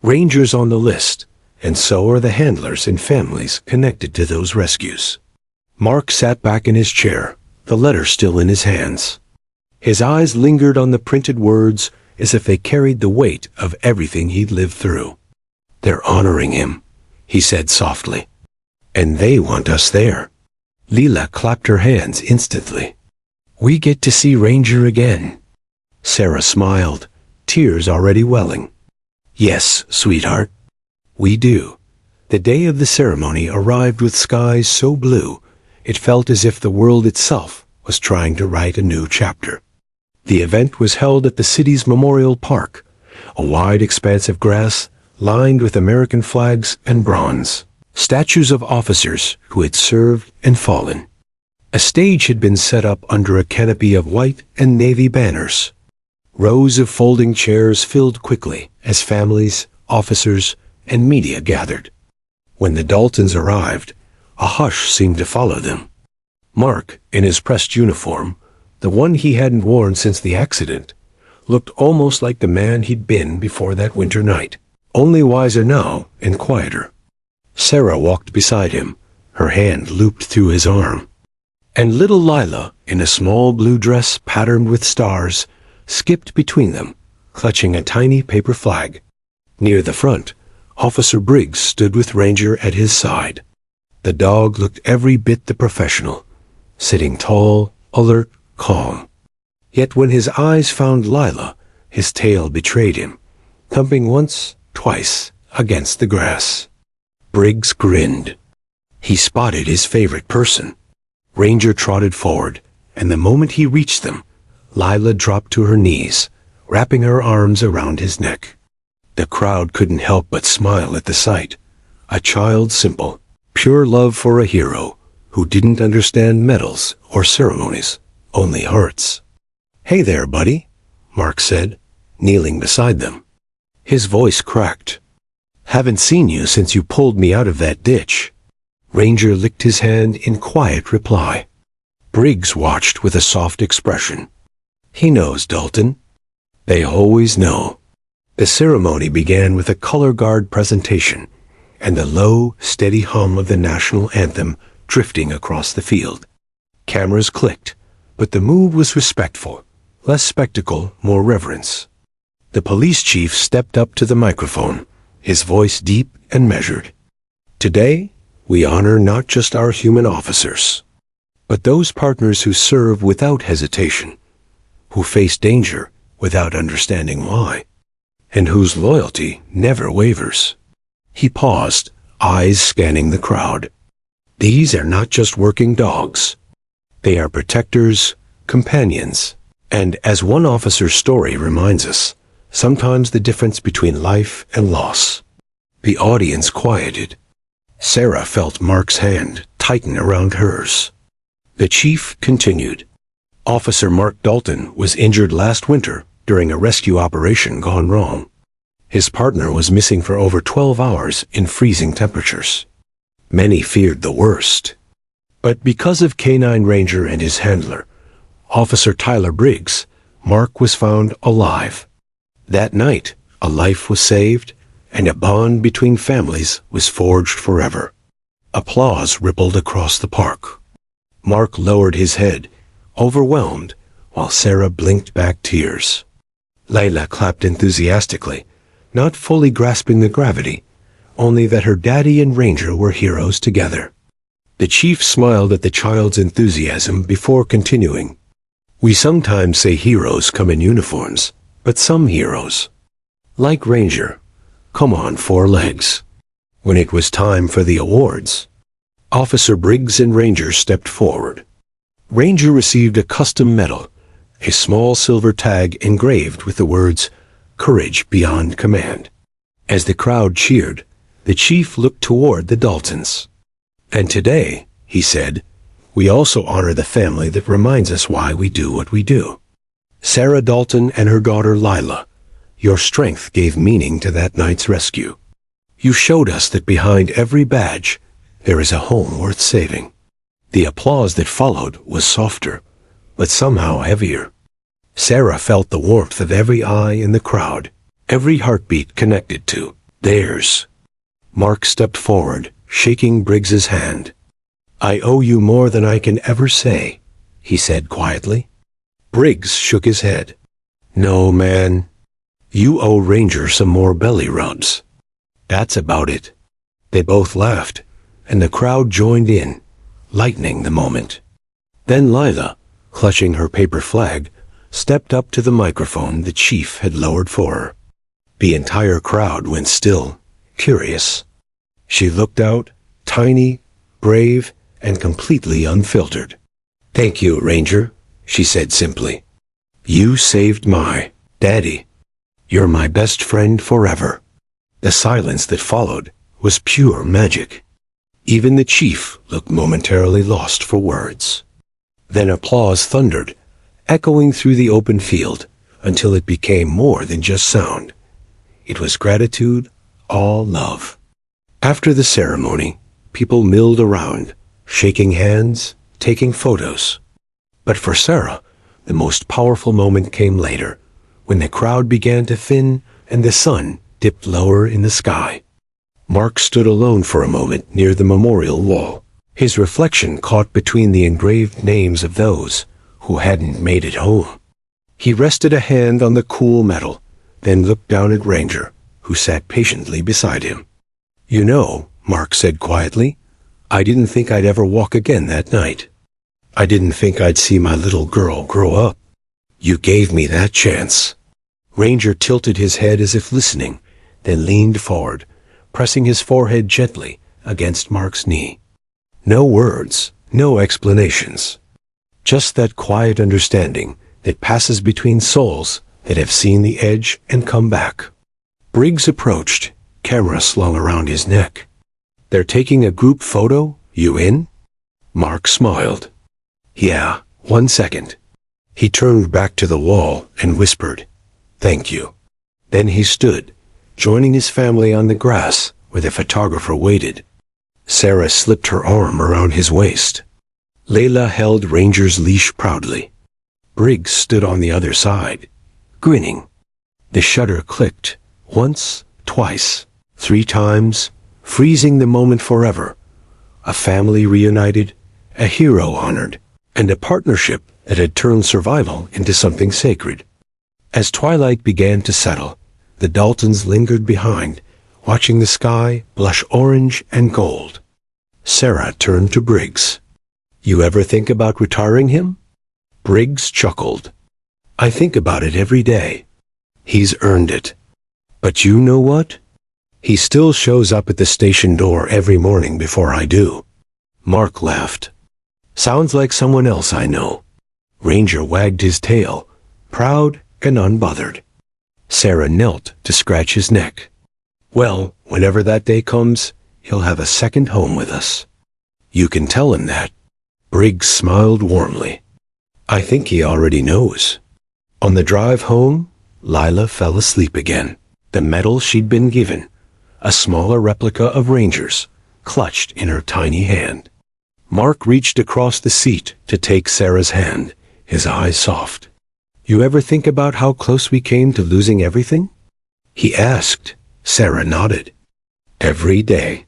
"Rangers on the list, and so are the handlers and families connected to those rescues." Mark sat back in his chair, the letter still in his hands. His eyes lingered on the printed words as if they carried the weight of everything he'd lived through. "They're honoring him," he said softly. "And they want us there." Leela clapped her hands instantly. "We get to see Ranger again." Sarah smiled, tears already welling. "Yes, sweetheart, we do." The day of the ceremony arrived with skies so blue, it felt as if the world itself was trying to write a new chapter. The event was held at the city's Memorial Park, a wide expanse of grass lined with American flags and bronze statues of officers who had served and fallen. A stage had been set up under a canopy of white and navy banners. Rows of folding chairs filled quickly as families, officers, and media gathered. When the Daltons arrived, a hush seemed to follow them. Mark, in his pressed uniform, the one he hadn't worn since the accident, looked almost like the man he'd been before that winter night, only wiser now and quieter. Sarah walked beside him, her hand looped through his arm. And little Lila, in a small blue dress patterned with stars, skipped between them, clutching a tiny paper flag. Near the front, Officer Briggs stood with Ranger at his side. The dog looked every bit the professional, sitting tall, alert, calm. Yet when his eyes found Lila, his tail betrayed him, thumping once, twice, against the grass. Briggs grinned. He spotted his favorite person. Ranger trotted forward, and the moment he reached them, Lila dropped to her knees, wrapping her arms around his neck. The crowd couldn't help but smile at the sight. A child's simple, pure love for a hero who didn't understand medals or ceremonies, only hearts. "Hey there, buddy," Mark said, kneeling beside them. His voice cracked. "Haven't seen you since you pulled me out of that ditch." Ranger licked his hand in quiet reply. Briggs watched with a soft expression. "He knows, Dalton. They always know." The ceremony began with a color guard presentation and the low, steady hum of the national anthem drifting across the field. Cameras clicked, but the mood was respectful, less spectacle, more reverence. The police chief stepped up to the microphone, his voice deep and measured. "Today, we honor not just our human officers, but those partners who serve without hesitation, who face danger without understanding why, and whose loyalty never wavers." He paused, eyes scanning the crowd. These are not just working dogs. They are protectors, companions, and as one officer's story reminds us, sometimes the difference between life and loss. The audience quieted. Sarah felt Mark's hand tighten around hers. The chief continued. "Officer Mark Dalton was injured last winter during a rescue operation gone wrong. His partner was missing for over 12 hours in freezing temperatures. Many feared the worst. But because of Canine Ranger and his handler, Officer Tyler Briggs, Mark was found alive. That night, a life was saved, and a bond between families was forged forever." Applause rippled across the park. Mark lowered his head, overwhelmed, while Sarah blinked back tears. Layla clapped enthusiastically, not fully grasping the gravity, only that her daddy and Ranger were heroes together. The chief smiled at the child's enthusiasm before continuing. "We sometimes say heroes come in uniforms, but some heroes, like Ranger, come on 4 legs." When it was time for the awards, Officer Briggs and Ranger stepped forward. Ranger received a custom medal, a small silver tag engraved with the words, "Courage Beyond Command." As the crowd cheered, the chief looked toward the Daltons. "And today," he said, "we also honor the family that reminds us why we do what we do." Sarah Dalton and her daughter Lila, your strength gave meaning to that night's rescue. You showed us that behind every badge, there is a home worth saving. The applause that followed was softer, but somehow heavier. Sarah felt the warmth of every eye in the crowd, every heartbeat connected to theirs. Mark stepped forward, shaking Briggs's hand. I owe you more than I can ever say, he said quietly. Briggs shook his head. No, man. You owe Ranger some more belly rubs. That's about it. They both laughed, and the crowd joined in, lightening the moment. Then Lila, clutching her paper flag, stepped up to the microphone the chief had lowered for her. The entire crowd went still, curious. She looked out, tiny, brave, and completely unfiltered. Thank you, Ranger, she said simply. You saved my daddy. You're my best friend forever. The silence that followed was pure magic. Even the chief looked momentarily lost for words. Then applause thundered, echoing through the open field, until it became more than just sound. It was gratitude, all love. After the ceremony, people milled around, shaking hands, taking photos. But for Sarah, the most powerful moment came later, when the crowd began to thin and the sun dipped lower in the sky. Mark stood alone for a moment near the memorial wall, his reflection caught between the engraved names of those who hadn't made it home. He rested a hand on the cool metal, then looked down at Ranger, who sat patiently beside him. You know, Mark said quietly, I didn't think I'd ever walk again that night. I didn't think I'd see my little girl grow up. You gave me that chance. Ranger tilted his head as if listening, then leaned forward, pressing his forehead gently against Mark's knee. No words, no explanations. Just that quiet understanding that passes between souls that have seen the edge and come back. Briggs approached, camera slung around his neck. They're taking a group photo? You in? Mark smiled. Yeah, 1 second. He turned back to the wall and whispered, Thank you. Then he stood, joining his family on the grass where the photographer waited. Sarah slipped her arm around his waist. Layla held Ranger's leash proudly. Briggs stood on the other side, grinning. The shutter clicked, once, twice, 3 times, freezing the moment forever. A family reunited, a hero honored, and a partnership that had turned survival into something sacred. As twilight began to settle, the Daltons lingered behind, watching the sky blush orange and gold. Sarah turned to Briggs. You ever think about retiring him? Briggs chuckled. I think about it every day. He's earned it. But you know what? He still shows up at the station door every morning before I do. Mark laughed. Sounds like someone else I know. Ranger wagged his tail, proud and unbothered. Sarah knelt to scratch his neck. Well, whenever that day comes, he'll have a second home with us. You can tell him that. Briggs smiled warmly. I think he already knows. On the drive home, Lila fell asleep again. The medal she'd been given, a smaller replica of Ranger's, clutched in her tiny hand. Mark reached across the seat to take Sarah's hand, his eyes soft. You ever think about how close we came to losing everything? He asked. Sarah nodded. Every day.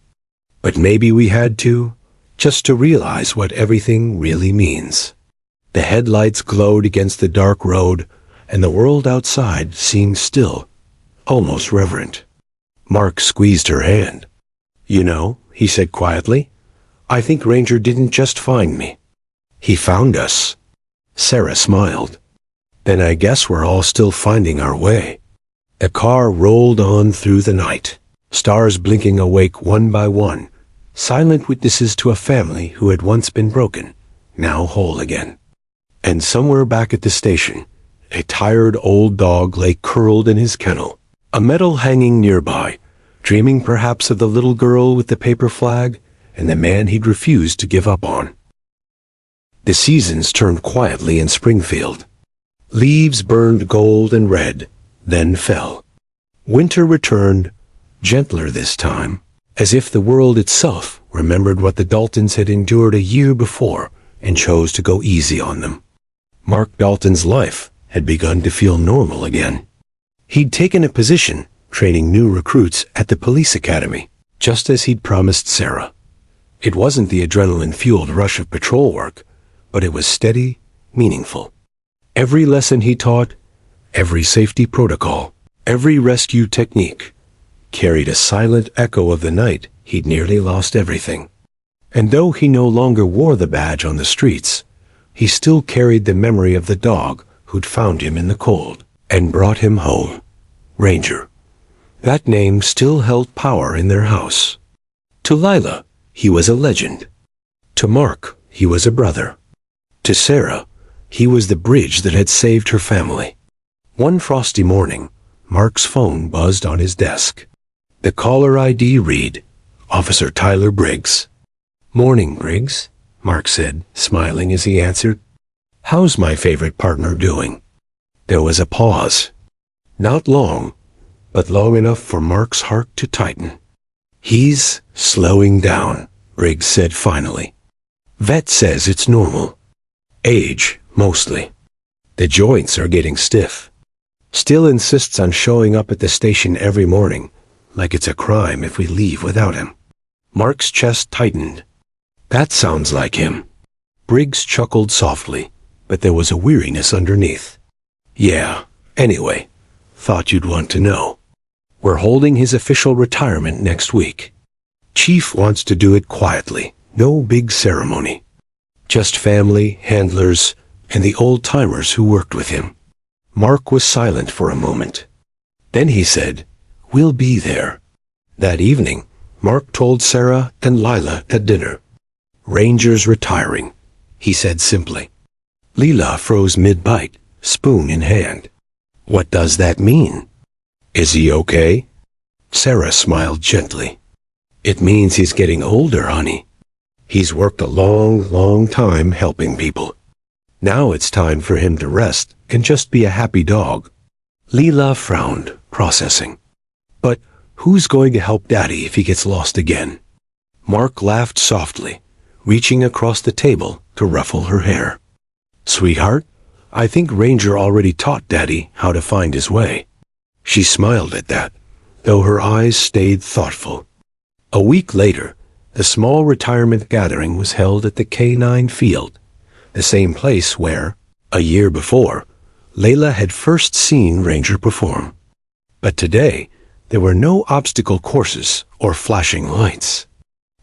But maybe we had to, just to realize what everything really means. The headlights glowed against the dark road, and the world outside seemed still, almost reverent. Mark squeezed her hand. You know, he said quietly, I think Ranger didn't just find me. He found us. Sarah smiled. Then I guess we're all still finding our way. The car rolled on through the night, stars blinking awake one by one, silent witnesses to a family who had once been broken, now whole again. And somewhere back at the station, a tired old dog lay curled in his kennel, a medal hanging nearby, dreaming perhaps of the little girl with the paper flag and the man he'd refused to give up on. The seasons turned quietly in Springfield. Leaves burned gold and red, then fell. Winter returned, gentler this time, as if the world itself remembered what the Daltons had endured a year before and chose to go easy on them. Mark Dalton's life had begun to feel normal again. He'd taken a position training new recruits at the police academy, just as he'd promised Sarah. It wasn't the adrenaline-fueled rush of patrol work, but it was steady, meaningful. Every lesson he taught, every safety protocol, every rescue technique, carried a silent echo of the night he'd nearly lost everything. And though he no longer wore the badge on the streets, he still carried the memory of the dog who'd found him in the cold and brought him home. Ranger. That name still held power in their house. To Lila, he was a legend. To Mark, he was a brother. To Sarah, he was the bridge that had saved her family. One frosty morning, Mark's phone buzzed on his desk. The caller ID read, Officer Tyler Briggs. "Morning, Briggs," Mark said, smiling as he answered. "How's my favorite partner doing?" There was a pause. Not long, but long enough for Mark's heart to tighten. "He's slowing down," Briggs said finally. "Vet says it's normal. Age, mostly. The joints are getting stiff. Still insists on showing up at the station every morning, like it's a crime if we leave without him." Mark's chest tightened. "That sounds like him." Briggs chuckled softly, but there was a weariness underneath. "Yeah, anyway, thought you'd want to know. We're holding his official retirement next week. Chief wants to do it quietly, no big ceremony. Just family, handlers, and the old-timers who worked with him." Mark was silent for a moment. Then he said, "We'll be there." That evening, Mark told Sarah and Lila at dinner. "Ranger's retiring," he said simply. Lila froze mid-bite, spoon in hand. "What does that mean? Is he okay?" Sarah smiled gently. "It means he's getting older, honey. He's worked a long, long time helping people. Now it's time for him to rest and just be a happy dog." Lila frowned, processing. "But who's going to help Daddy if he gets lost again?" Mark laughed softly, reaching across the table to ruffle her hair. "Sweetheart, I think Ranger already taught Daddy how to find his way." She smiled at that, though her eyes stayed thoughtful. A week later, the small retirement gathering was held at the K9 field, the same place where, a year before, Layla had first seen Ranger perform. But today, there were no obstacle courses or flashing lights.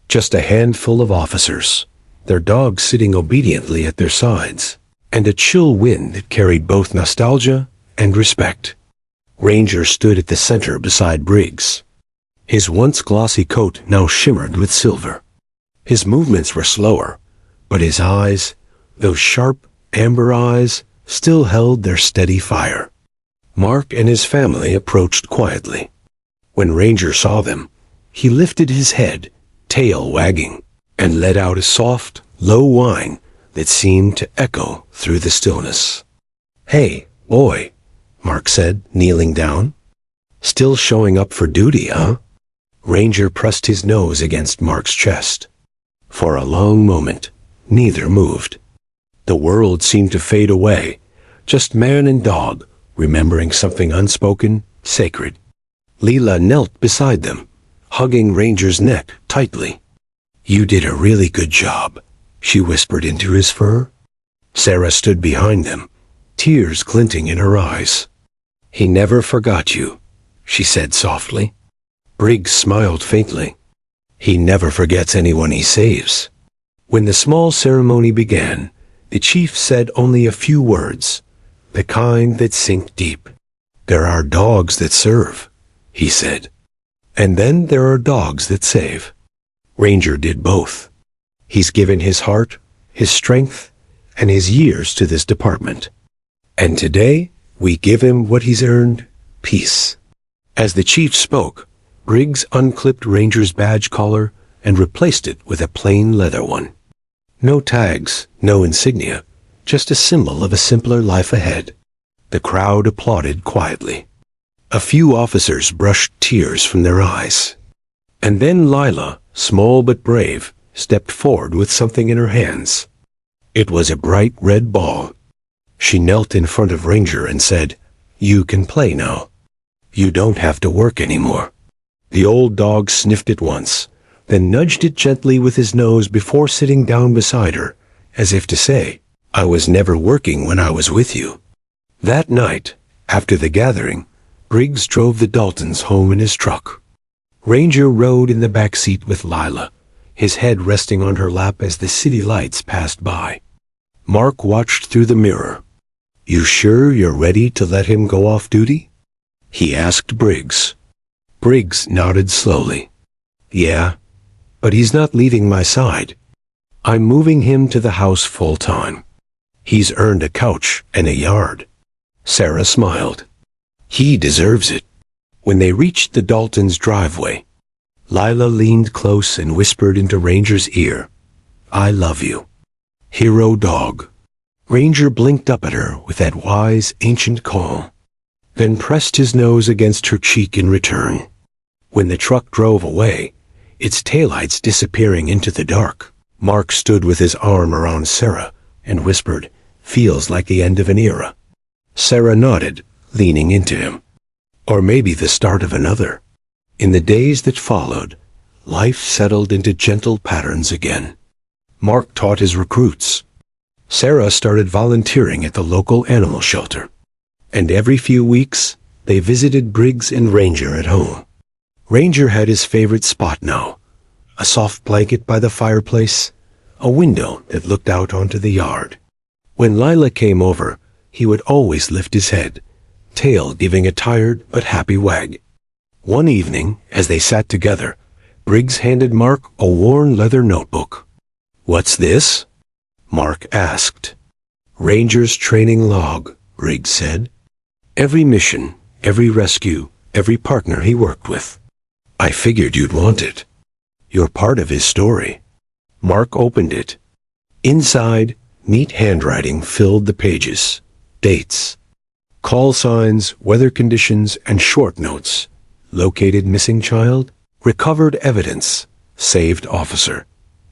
Just a handful of officers, their dogs sitting obediently at their sides, and a chill wind that carried both nostalgia and respect. Ranger stood at the center beside Briggs. His once glossy coat now shimmered with silver. His movements were slower, but his eyes, those sharp, amber eyes, still held their steady fire. Mark and his family approached quietly. When Ranger saw them, he lifted his head, tail wagging, and let out a soft, low whine that seemed to echo through the stillness. "Hey, boy," Mark said, kneeling down. "Still showing up for duty, huh?" Ranger pressed his nose against Mark's chest. For a long moment, neither moved. The world seemed to fade away, just man and dog, remembering something unspoken, sacred. Leela knelt beside them, hugging Ranger's neck tightly. "You did a really good job," she whispered into his fur. Sarah stood behind them, tears glinting in her eyes. "He never forgot you," she said softly. Briggs smiled faintly. "He never forgets anyone he saves." When the small ceremony began, the chief said only a few words, the kind that sink deep. "There are dogs that serve," he said. "And then there are dogs that save." Ranger did both. He's given his heart, his strength, and his years to this department. And today, we give him what he's earned, peace. As the chief spoke, Briggs unclipped Ranger's badge collar and replaced it with a plain leather one. No tags, no insignia, just a symbol of a simpler life ahead. The crowd applauded quietly. A few officers brushed tears from their eyes. And then Lila, small but brave, stepped forward with something in her hands. It was a bright red ball. She knelt in front of Ranger and said, "You can play now. You don't have to work anymore." The old dog sniffed it once, then nudged it gently with his nose before sitting down beside her, as if to say, "I was never working when I was with you." That night, after the gathering, Briggs drove the Daltons home in his truck. Ranger rode in the back seat with Lila, his head resting on her lap as the city lights passed by. Mark watched through the mirror. "You sure you're ready to let him go off duty?" he asked Briggs. Briggs nodded slowly. "Yeah, but he's not leaving my side. I'm moving him to the house full-time. He's earned a couch and a yard." Sarah smiled. "He deserves it." When they reached the Daltons' driveway, Lila leaned close and whispered into Ranger's ear, "I love you, hero dog." Ranger blinked up at her with that wise, ancient calm, then pressed his nose against her cheek in return. When the truck drove away, its taillights disappearing into the dark, Mark stood with his arm around Sarah and whispered, "Feels like the end of an era." Sarah nodded, leaning into him. Or maybe the start of another. In the days that followed, life settled into gentle patterns again. Mark taught his recruits. Sarah started volunteering at the local animal shelter. And every few weeks, they visited Briggs and Ranger at home. Ranger had his favorite spot now, a soft blanket by the fireplace, a window that looked out onto the yard. When Lila came over, he would always lift his head, tail giving a tired but happy wag. One evening, as they sat together, Briggs handed Mark a worn leather notebook. "What's this?" Mark asked. "Ranger's training log," Briggs said. "Every mission, every rescue, every partner he worked with. I figured you'd want it. You're part of his story." Mark opened it. Inside, neat handwriting filled the pages. Dates, call signs, weather conditions, and short notes. Located missing child, recovered evidence, saved officer.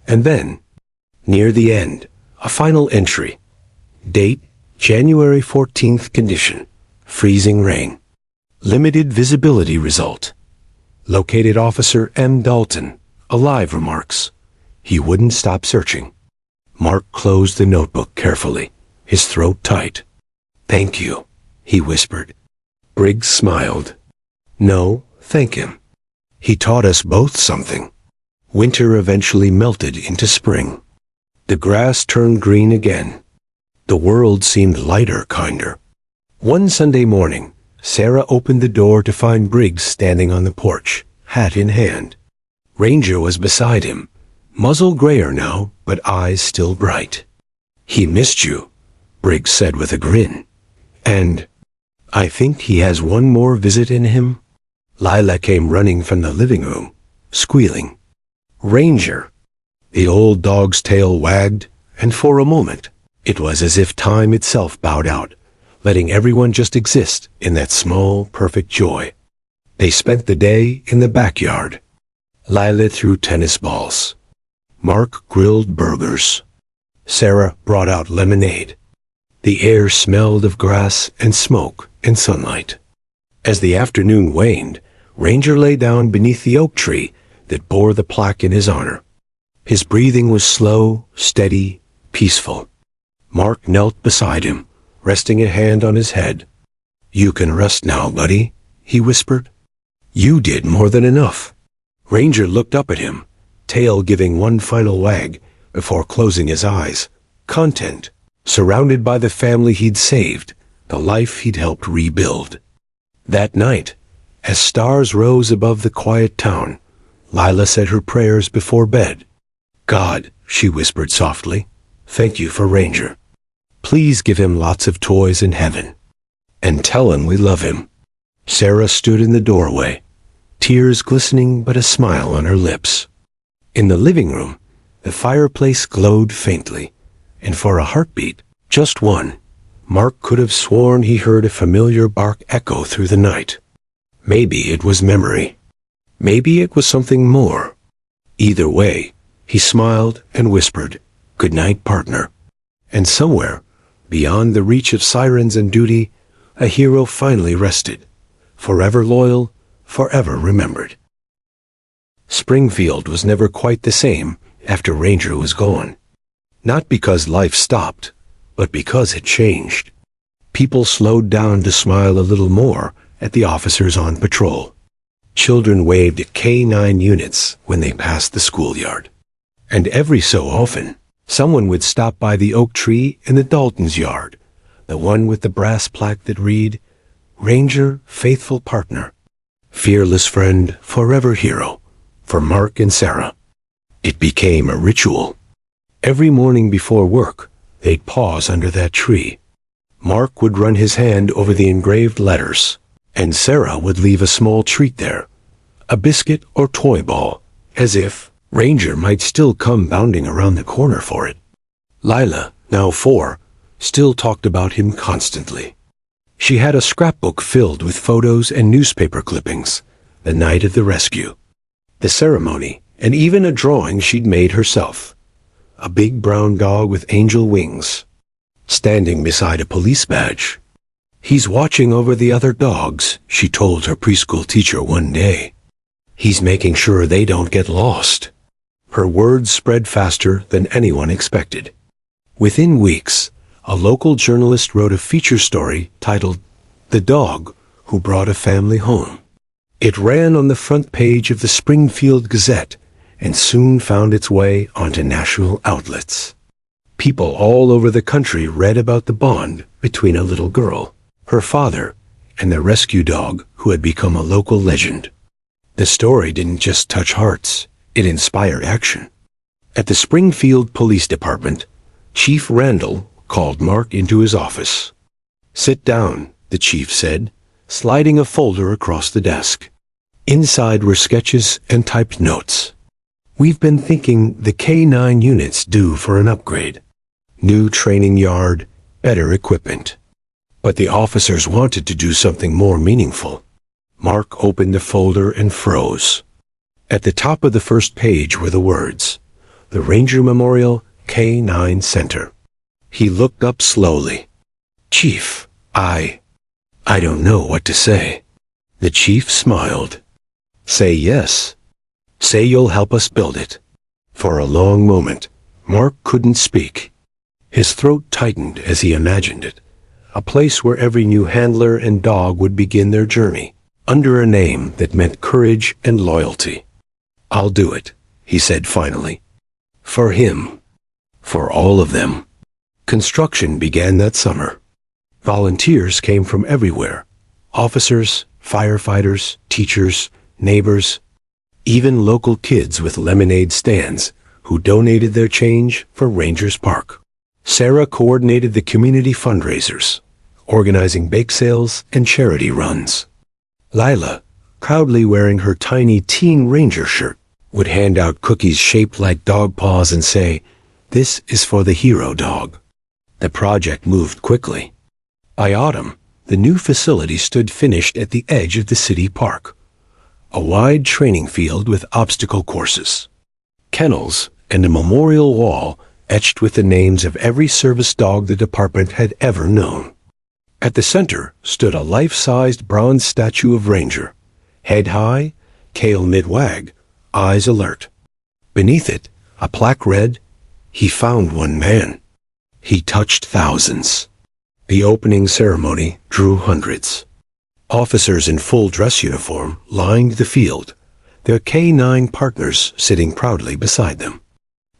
And then, near the end, a final entry. Date, January 14th condition, freezing rain. Limited visibility result. Located officer M. Dalton, alive remarks. He wouldn't stop searching. Mark closed the notebook carefully, his throat tight. "Thank you," he whispered. Briggs smiled. "No, thank him. He taught us both something." Winter eventually melted into spring. The grass turned green again. The world seemed lighter, kinder. One Sunday morning, Sarah opened the door to find Briggs standing on the porch, hat in hand. Ranger was beside him, muzzle grayer now, but eyes still bright. "He missed you," Briggs said with a grin. "And I think he has one more visit in him." Lila came running from the living room, squealing. "Ranger!" The old dog's tail wagged, and for a moment, it was as if time itself bowed out, letting everyone just exist in that small, perfect joy. They spent the day in the backyard. Lila threw tennis balls. Mark grilled burgers. Sarah brought out lemonade. The air smelled of grass and smoke and sunlight. As the afternoon waned, Ranger lay down beneath the oak tree that bore the plaque in his honor. His breathing was slow, steady, peaceful. Mark knelt beside him, resting a hand on his head. "You can rest now, buddy," he whispered. "You did more than enough." Ranger looked up at him, tail giving one final wag before closing his eyes. Content. Surrounded by the family he'd saved, the life he'd helped rebuild. That night, as stars rose above the quiet town, Lila said her prayers before bed. "God," she whispered softly, "thank you for Ranger. Please give him lots of toys in heaven. And tell him we love him." Sarah stood in the doorway, tears glistening but a smile on her lips. In the living room, the fireplace glowed faintly, and for a heartbeat, just one, Mark could have sworn he heard a familiar bark echo through the night. Maybe it was memory. Maybe it was something more. Either way, he smiled and whispered, "Good night, partner." And somewhere, beyond the reach of sirens and duty, a hero finally rested, forever loyal, forever remembered. Springfield was never quite the same after Ranger was gone. Not because life stopped, but because it changed. People slowed down to smile a little more at the officers on patrol. Children waved at K-9 units when they passed the schoolyard. And every so often, someone would stop by the oak tree in the Dalton's yard, the one with the brass plaque that read, "Ranger, faithful partner, fearless friend, forever hero," for Mark and Sarah. It became a ritual. Every morning before work, they'd pause under that tree. Mark would run his hand over the engraved letters, and Sarah would leave a small treat there, a biscuit or toy ball, as if Ranger might still come bounding around the corner for it. Lila, now 4, still talked about him constantly. She had a scrapbook filled with photos and newspaper clippings, the night of the rescue, the ceremony, and even a drawing she'd made herself. A big brown dog with angel wings, standing beside a police badge. "He's watching over the other dogs," she told her preschool teacher one day. "He's making sure they don't get lost." Her words spread faster than anyone expected. Within weeks, a local journalist wrote a feature story titled "The Dog Who Brought a Family Home." It ran on the front page of the Springfield Gazette and soon found its way onto national outlets. People all over the country read about the bond between a little girl, her father, and the rescue dog who had become a local legend. The story didn't just touch hearts, it inspired action. At the Springfield Police Department, Chief Randall called Mark into his office. "Sit down," the chief said, sliding a folder across the desk. Inside were sketches and typed notes. "We've been thinking the K-9 units due for an upgrade. New training yard, better equipment." But the officers wanted to do something more meaningful. Mark opened the folder and froze. At the top of the first page were the words, "The Ranger Memorial K-9 Center." He looked up slowly. "Chief, I don't know what to say." The chief smiled. "Say yes. Say you'll help us build it." For a long moment, Mark couldn't speak. His throat tightened as he imagined it, a place where every new handler and dog would begin their journey, under a name that meant courage and loyalty. "I'll do it," he said finally. For him. For all of them. Construction began that summer. Volunteers came from everywhere. Officers, firefighters, teachers, neighbors, even local kids with lemonade stands who donated their change for Rangers Park. Sarah coordinated the community fundraisers, organizing bake sales and charity runs. Lila, proudly wearing her tiny Teen Ranger shirt, would hand out cookies shaped like dog paws and say, "This is for the hero dog." The project moved quickly. By autumn, the new facility stood finished at the edge of the city park, a wide training field with obstacle courses, kennels, and a memorial wall etched with the names of every service dog the department had ever known. At the center stood a life-sized bronze statue of Ranger, head high, tail mid-wag, eyes alert. Beneath it, a plaque read, "He found one man. He touched thousands." The opening ceremony drew hundreds. Officers in full dress uniform lined the field, their K-9 partners sitting proudly beside them.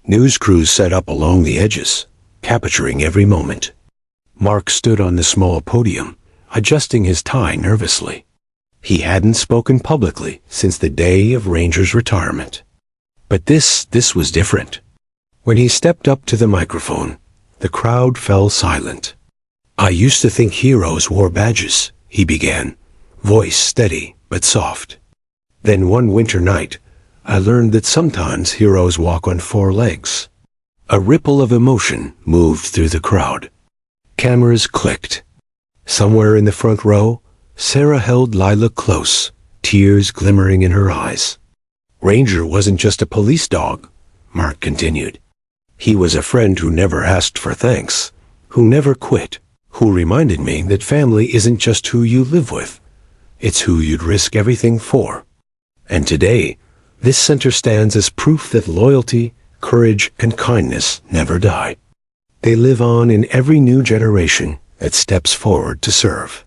News crews set up along the edges, capturing every moment. Mark stood on the small podium, adjusting his tie nervously. He hadn't spoken publicly since the day of Ranger's retirement. But this was different. When he stepped up to the microphone, the crowd fell silent. "I used to think heroes wore badges," he began, voice steady but soft. "Then one winter night, I learned that sometimes heroes walk on 4 legs." A ripple of emotion moved through the crowd. cameras clicked. Somewhere in the front row, Sarah held Lila close, tears glimmering in her eyes. Ranger wasn't just a police dog, Mark continued. He was a friend who never asked for thanks, who never quit, who reminded me that family isn't just who you live with. It's who you'd risk everything for. And today, this center stands as proof that loyalty, courage, and kindness never die. They live on in every new generation that steps forward to serve.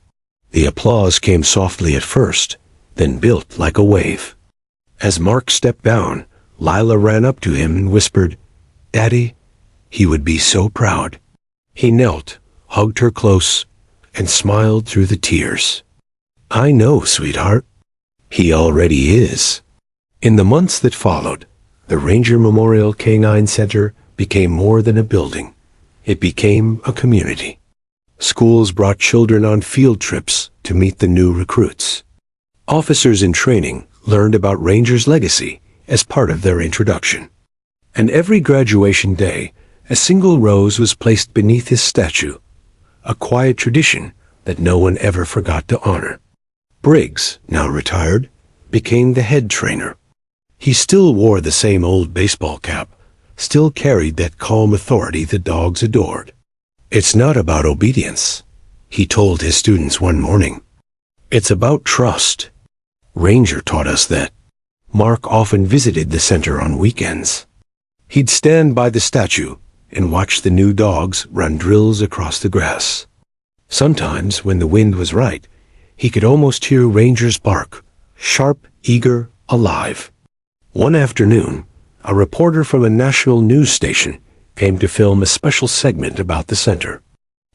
The applause came softly at first, then built like a wave. As Mark stepped down, Lila ran up to him and whispered, "Daddy, he would be so proud." He knelt, hugged her close, and smiled through the tears. "I know, sweetheart. He already is." In the months that followed, the Ranger Memorial Canine Center became more than a building. It became a community. Schools brought children on field trips to meet the new recruits. Officers in training learned about Ranger's legacy as part of their introduction. And every graduation day, a single rose was placed beneath his statue, a quiet tradition that no one ever forgot to honor. Briggs, now retired, became the head trainer. He still wore the same old baseball cap, still carried that calm authority the dogs adored. "It's not about obedience," he told his students one morning. "It's about trust." Ranger taught us that. Mark often visited the center on weekends. He'd stand by the statue and watch the new dogs run drills across the grass. Sometimes, when the wind was right, he could almost hear Ranger's bark, sharp, eager, alive. One afternoon, a reporter from a national news station came to film a special segment about the center.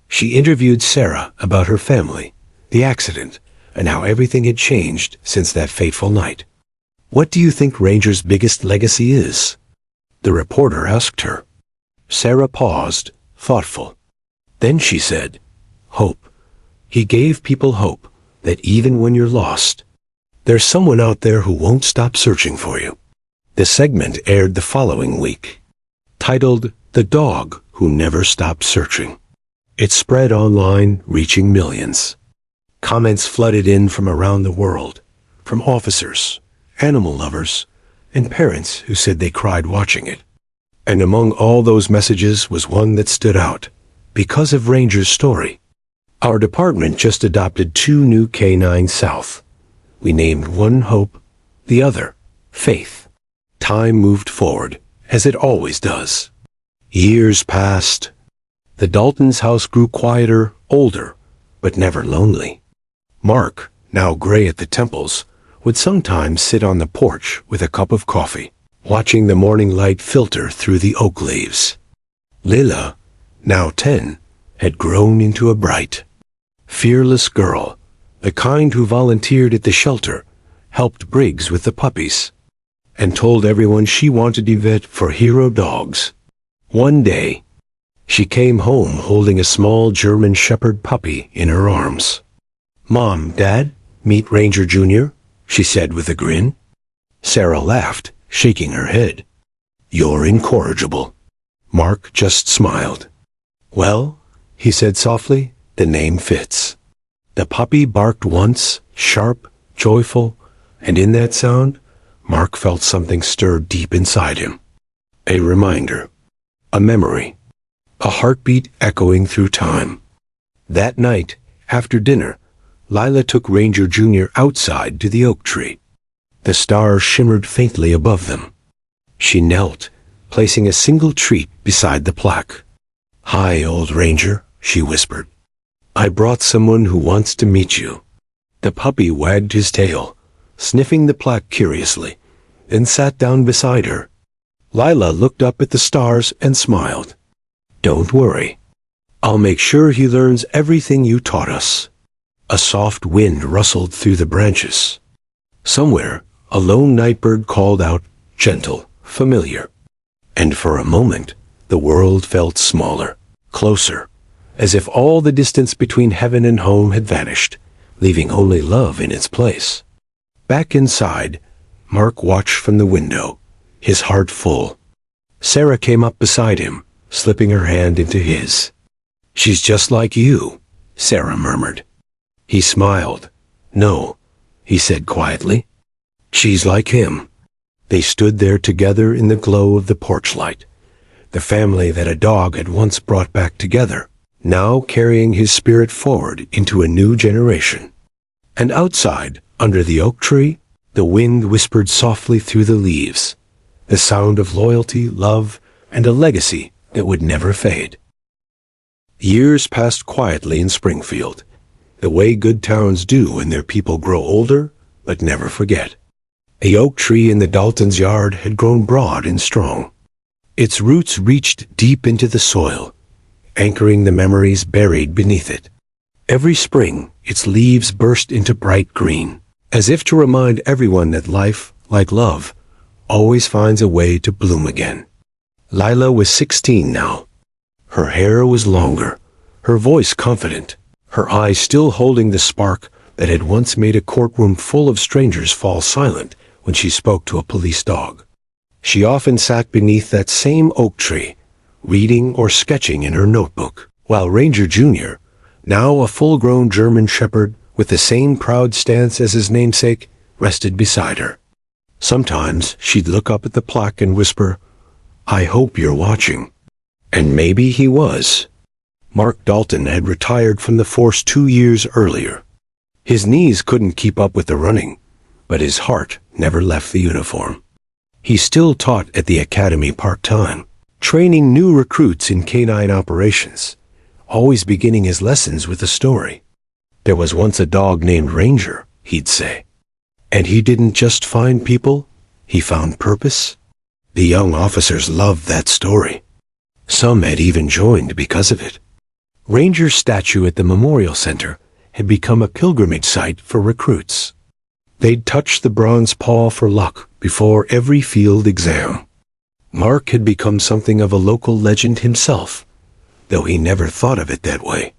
She interviewed Sarah about her family, the accident, and how everything had changed since that fateful night. "What do you think Ranger's biggest legacy is?" the reporter asked her. Sarah paused, thoughtful. Then she said, "Hope. He gave people hope that even when you're lost, there's someone out there who won't stop searching for you." The segment aired the following week, titled "The Dog Who Never Stopped Searching." It spread online, reaching millions. Comments flooded in from around the world, from officers, animal lovers, and parents who said they cried watching it. And among all those messages was one that stood out, because of Ranger's story. Our department just adopted 2 new canines south. We named one Hope, the other Faith. Time moved forward, as it always does. Years passed. The Daltons' house grew quieter, older, but never lonely. Mark, now gray at the temples, would sometimes sit on the porch with a cup of coffee, watching the morning light filter through the oak leaves. Lila, now 10, had grown into a bright, fearless girl, the kind who volunteered at the shelter, helped Briggs with the puppies, and told everyone she wanted to vet for hero dogs. One day, she came home holding a small German Shepherd puppy in her arms. "Mom, Dad, meet Ranger Jr.," she said with a grin. Sarah laughed, shaking her head. "You're incorrigible." Mark just smiled. "Well," he said softly, "the name fits." The puppy barked once, sharp, joyful, and in that sound, Mark felt something stir deep inside him. A reminder, a memory, a heartbeat echoing through time. That night, after dinner, Lila took Ranger Jr. outside to the oak tree. The stars shimmered faintly above them. She knelt, placing a single treat beside the plaque. "Hi, old Ranger," she whispered. "I brought someone who wants to meet you." The puppy wagged his tail, sniffing the plaque curiously, and sat down beside her. Lila looked up at the stars and smiled. "Don't worry. I'll make sure he learns everything you taught us." A soft wind rustled through the branches. Somewhere, a lone nightbird called out, gentle, familiar. And for a moment, the world felt smaller, closer, as if all the distance between heaven and home had vanished, leaving only love in its place. Back inside, Mark watched from the window, his heart full. Sarah came up beside him, slipping her hand into his. "She's just like you," Sarah murmured. He smiled. "No," he said quietly. "She's like him." They stood there together in the glow of the porch light, the family that a dog had once brought back together, now carrying his spirit forward into a new generation. And outside, under the oak tree, the wind whispered softly through the leaves, the sound of loyalty, love, and a legacy that would never fade. Years passed quietly in Springfield, the way good towns do when their people grow older but never forget. A oak tree in the Daltons' yard had grown broad and strong. Its roots reached deep into the soil, anchoring the memories buried beneath it. Every spring, its leaves burst into bright green, as if to remind everyone that life, like love, always finds a way to bloom again. Lila was 16 now. Her hair was longer, her voice confident, her eyes still holding the spark that had once made a courtroom full of strangers fall silent when she spoke to a police dog. She often sat beneath that same oak tree, reading or sketching in her notebook, while Ranger Jr., now a full-grown German shepherd with the same proud stance as his namesake, rested beside her. Sometimes she'd look up at the plaque and whisper, "I hope you're watching." And maybe he was. Mark Dalton had retired from the force 2 years earlier. His knees couldn't keep up with the running, but his heart never left the uniform. He still taught at the academy part-time, training new recruits in canine operations, always beginning his lessons with a story. "There was once a dog named Ranger," he'd say. "And he didn't just find people, he found purpose." The young officers loved that story. Some had even joined because of it. Ranger's statue at the Memorial Center had become a pilgrimage site for recruits. They'd touch the bronze paw for luck before every field exam. Mark had become something of a local legend himself, though he never thought of it that way.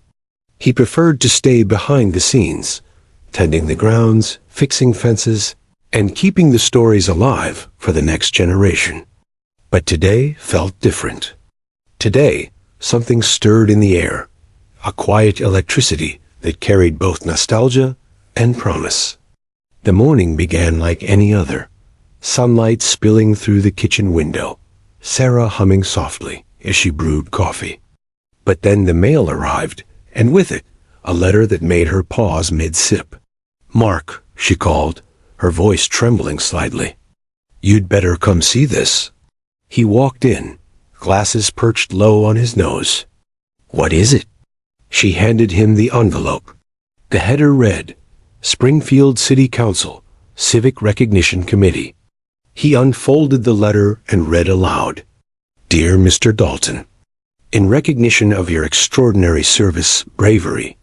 He preferred to stay behind the scenes, tending the grounds, fixing fences, and keeping the stories alive for the next generation. But today felt different. Today, something stirred in the air, a quiet electricity that carried both nostalgia and promise. The morning began like any other, sunlight spilling through the kitchen window, Sarah humming softly as she brewed coffee. But then the mail arrived, and with it, a letter that made her pause mid-sip. "Mark," she called, her voice trembling slightly. "You'd better come see this." He walked in, glasses perched low on his nose. "What is it?" She handed him the envelope. The header read, "Springfield City Council, Civic Recognition Committee." He unfolded the letter and read aloud, "Dear Mr. Dalton, in recognition of your extraordinary service, bravery,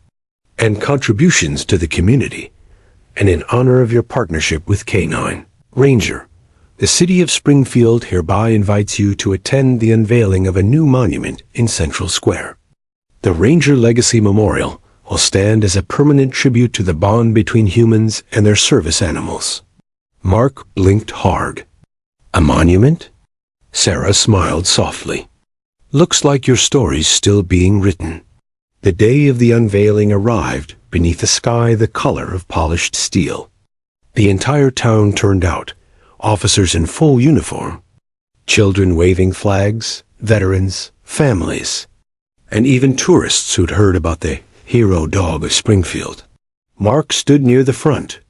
and contributions to the community, and in honor of your partnership with K9 Ranger, the City of Springfield hereby invites you to attend the unveiling of a new monument in Central Square. The Ranger Legacy Memorial will stand as a permanent tribute to the bond between humans and their service animals." Mark blinked hard. "A monument?" Sarah smiled softly. "Looks like your story's still being written." The day of the unveiling arrived beneath a sky the color of polished steel. The entire town turned out, officers in full uniform, children waving flags, veterans, families, and even tourists who'd heard about the hero dog of Springfield. Mark stood near the front,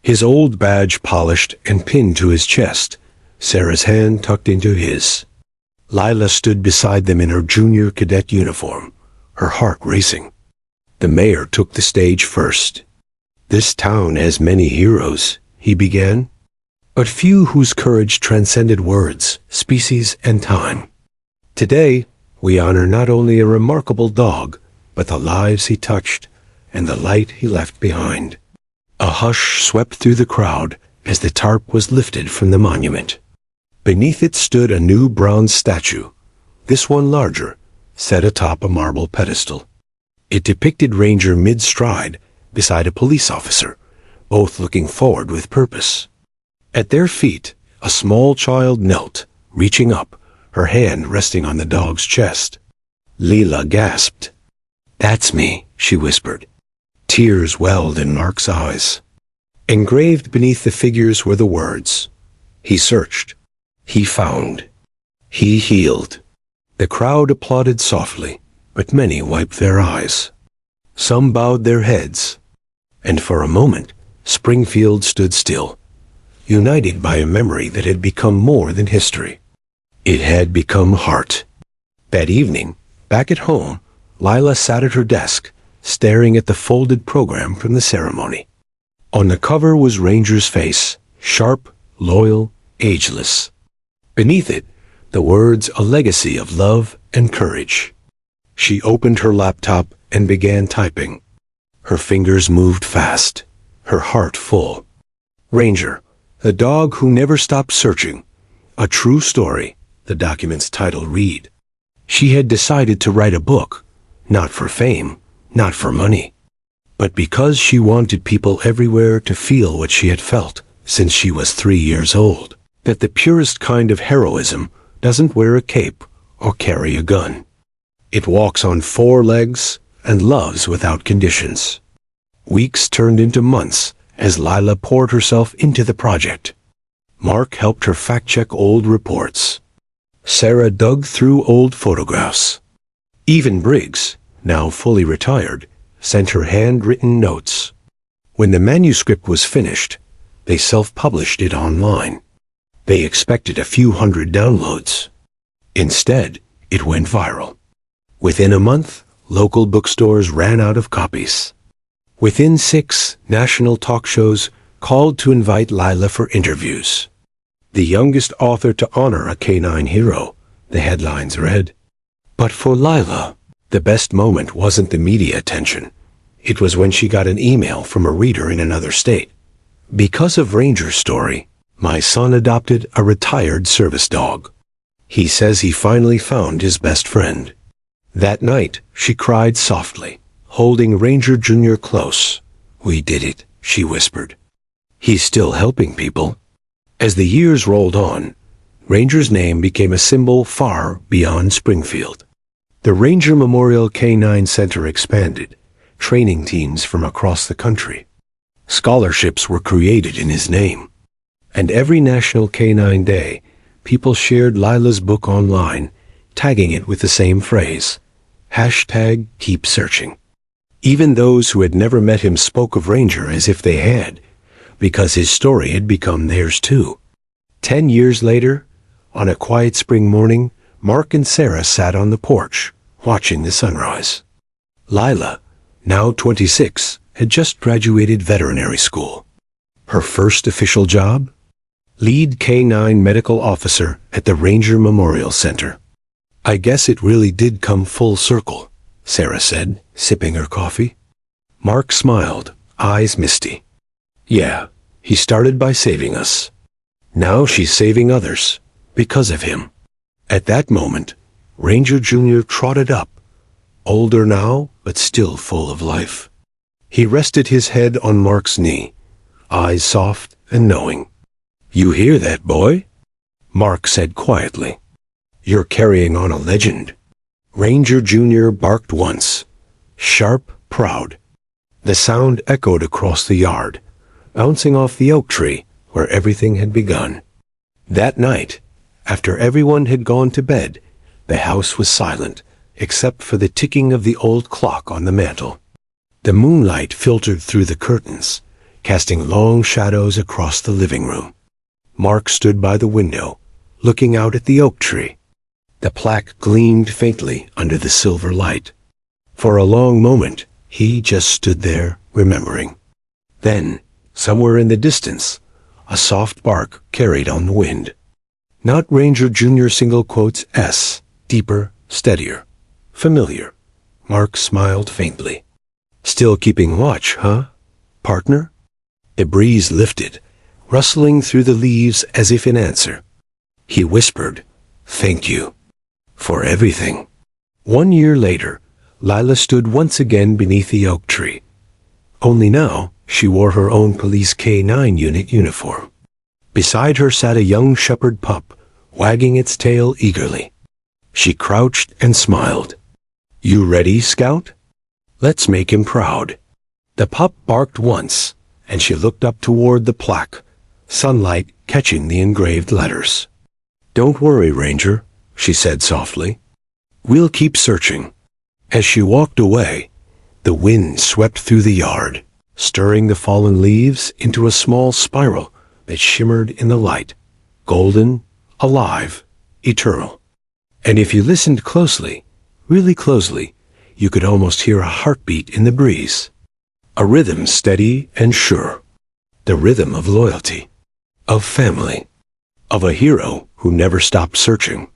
his old badge polished and pinned to his chest, Sarah's hand tucked into his. Lila stood beside them in her junior cadet uniform, her heart racing. The mayor took the stage first. "This town has many heroes," he began, "but few whose courage transcended words, species, and time. Today, we honor not only a remarkable dog, but the lives he touched and the light he left behind." A hush swept through the crowd as the tarp was lifted from the monument. Beneath it stood a new bronze statue, this one larger, set atop a marble pedestal. It depicted Ranger mid-stride beside a police officer, both looking forward with purpose. At their feet, a small child knelt, reaching up, her hand resting on the dog's chest. Lila gasped. "That's me," she whispered. Tears welled in Mark's eyes. Engraved beneath the figures were the words. He searched. He found. He healed. The crowd applauded softly, but many wiped their eyes. Some bowed their heads. And for a moment, Springfield stood still, united by a memory that had become more than history. It had become heart. That evening, back at home, Lila sat at her desk, staring at the folded program from the ceremony. On the cover was Ranger's face, sharp, loyal, ageless. Beneath it, the words, "A legacy of love and courage." She opened her laptop and began typing. Her fingers moved fast, her heart full. Ranger, the dog who never stopped searching. A true story, the document's title read. She had decided to write a book, not for fame, not for money, but because she wanted people everywhere to feel what she had felt since she was 3 years old, that the purest kind of heroism doesn't wear a cape or carry a gun. It walks on 4 legs and loves without conditions. Weeks turned into months as Lila poured herself into the project. Mark helped her fact-check old reports. Sarah dug through old photographs. Even Briggs, now fully retired, sent her handwritten notes. When the manuscript was finished, they self-published it online. They expected a few hundred downloads. Instead, it went viral. Within a month, local bookstores ran out of copies. Within 6, national talk shows called to invite Lila for interviews. The youngest author to honor a canine hero, the headlines read. But for Lila, the best moment wasn't the media attention. It was when she got an email from a reader in another state. "Because of Ranger's story, my son adopted a retired service dog. He says he finally found his best friend." That night, she cried softly, holding Ranger Jr. close. "We did it," she whispered. "He's still helping people." As the years rolled on, Ranger's name became a symbol far beyond Springfield. The Ranger Memorial Canine Center expanded, training teams from across the country. Scholarships were created in his name. And every National Canine Day, people shared Lila's book online, tagging it with the same phrase, #KeepSearching. Even those who had never met him spoke of Ranger as if they had, because his story had become theirs too. 10 years later, on a quiet spring morning, Mark and Sarah sat on the porch, watching the sunrise. Lila, now 26, had just graduated veterinary school. Her first official job? Lead Canine Medical Officer at the Ranger Memorial Center. "I guess it really did come full circle," Sarah said, sipping her coffee. Mark smiled, eyes misty. "Yeah, he started by saving us. Now she's saving others, because of him." At that moment, Ranger Jr. trotted up, older now, but still full of life. He rested his head on Mark's knee, eyes soft and knowing. "You hear that, boy?" Mark said quietly. "You're carrying on a legend." Ranger Jr. barked once, sharp, proud. The sound echoed across the yard, bouncing off the oak tree where everything had begun. That night, after everyone had gone to bed, the house was silent, except for the ticking of the old clock on the mantel. The moonlight filtered through the curtains, casting long shadows across the living room. Mark stood by the window, looking out at the oak tree. The plaque gleamed faintly under the silver light. For a long moment, he just stood there, remembering. Then, somewhere in the distance, a soft bark carried on the wind. Not Ranger Jr. single quotes S, deeper, steadier, familiar. Mark smiled faintly. "Still keeping watch, huh, partner?" The breeze lifted, rustling through the leaves as if in answer. He whispered, "Thank you for everything." 1 year later, Lila stood once again beneath the oak tree. Only now, she wore her own police K-9 unit uniform. Beside her sat a young shepherd pup, wagging its tail eagerly. She crouched and smiled. "You ready, Scout?" Let's make him proud. The pup barked once, and she looked up toward the plaque, sunlight catching the engraved letters. Don't worry, Ranger, she said softly. We'll keep searching. As she walked away, the wind swept through the yard, stirring the fallen leaves into a small spiral that shimmered in the light, golden, alive, eternal. And if you listened closely, really closely, you could almost hear a heartbeat in the breeze. A rhythm steady and sure. The rhythm of loyalty, of family, of a hero who never stopped searching.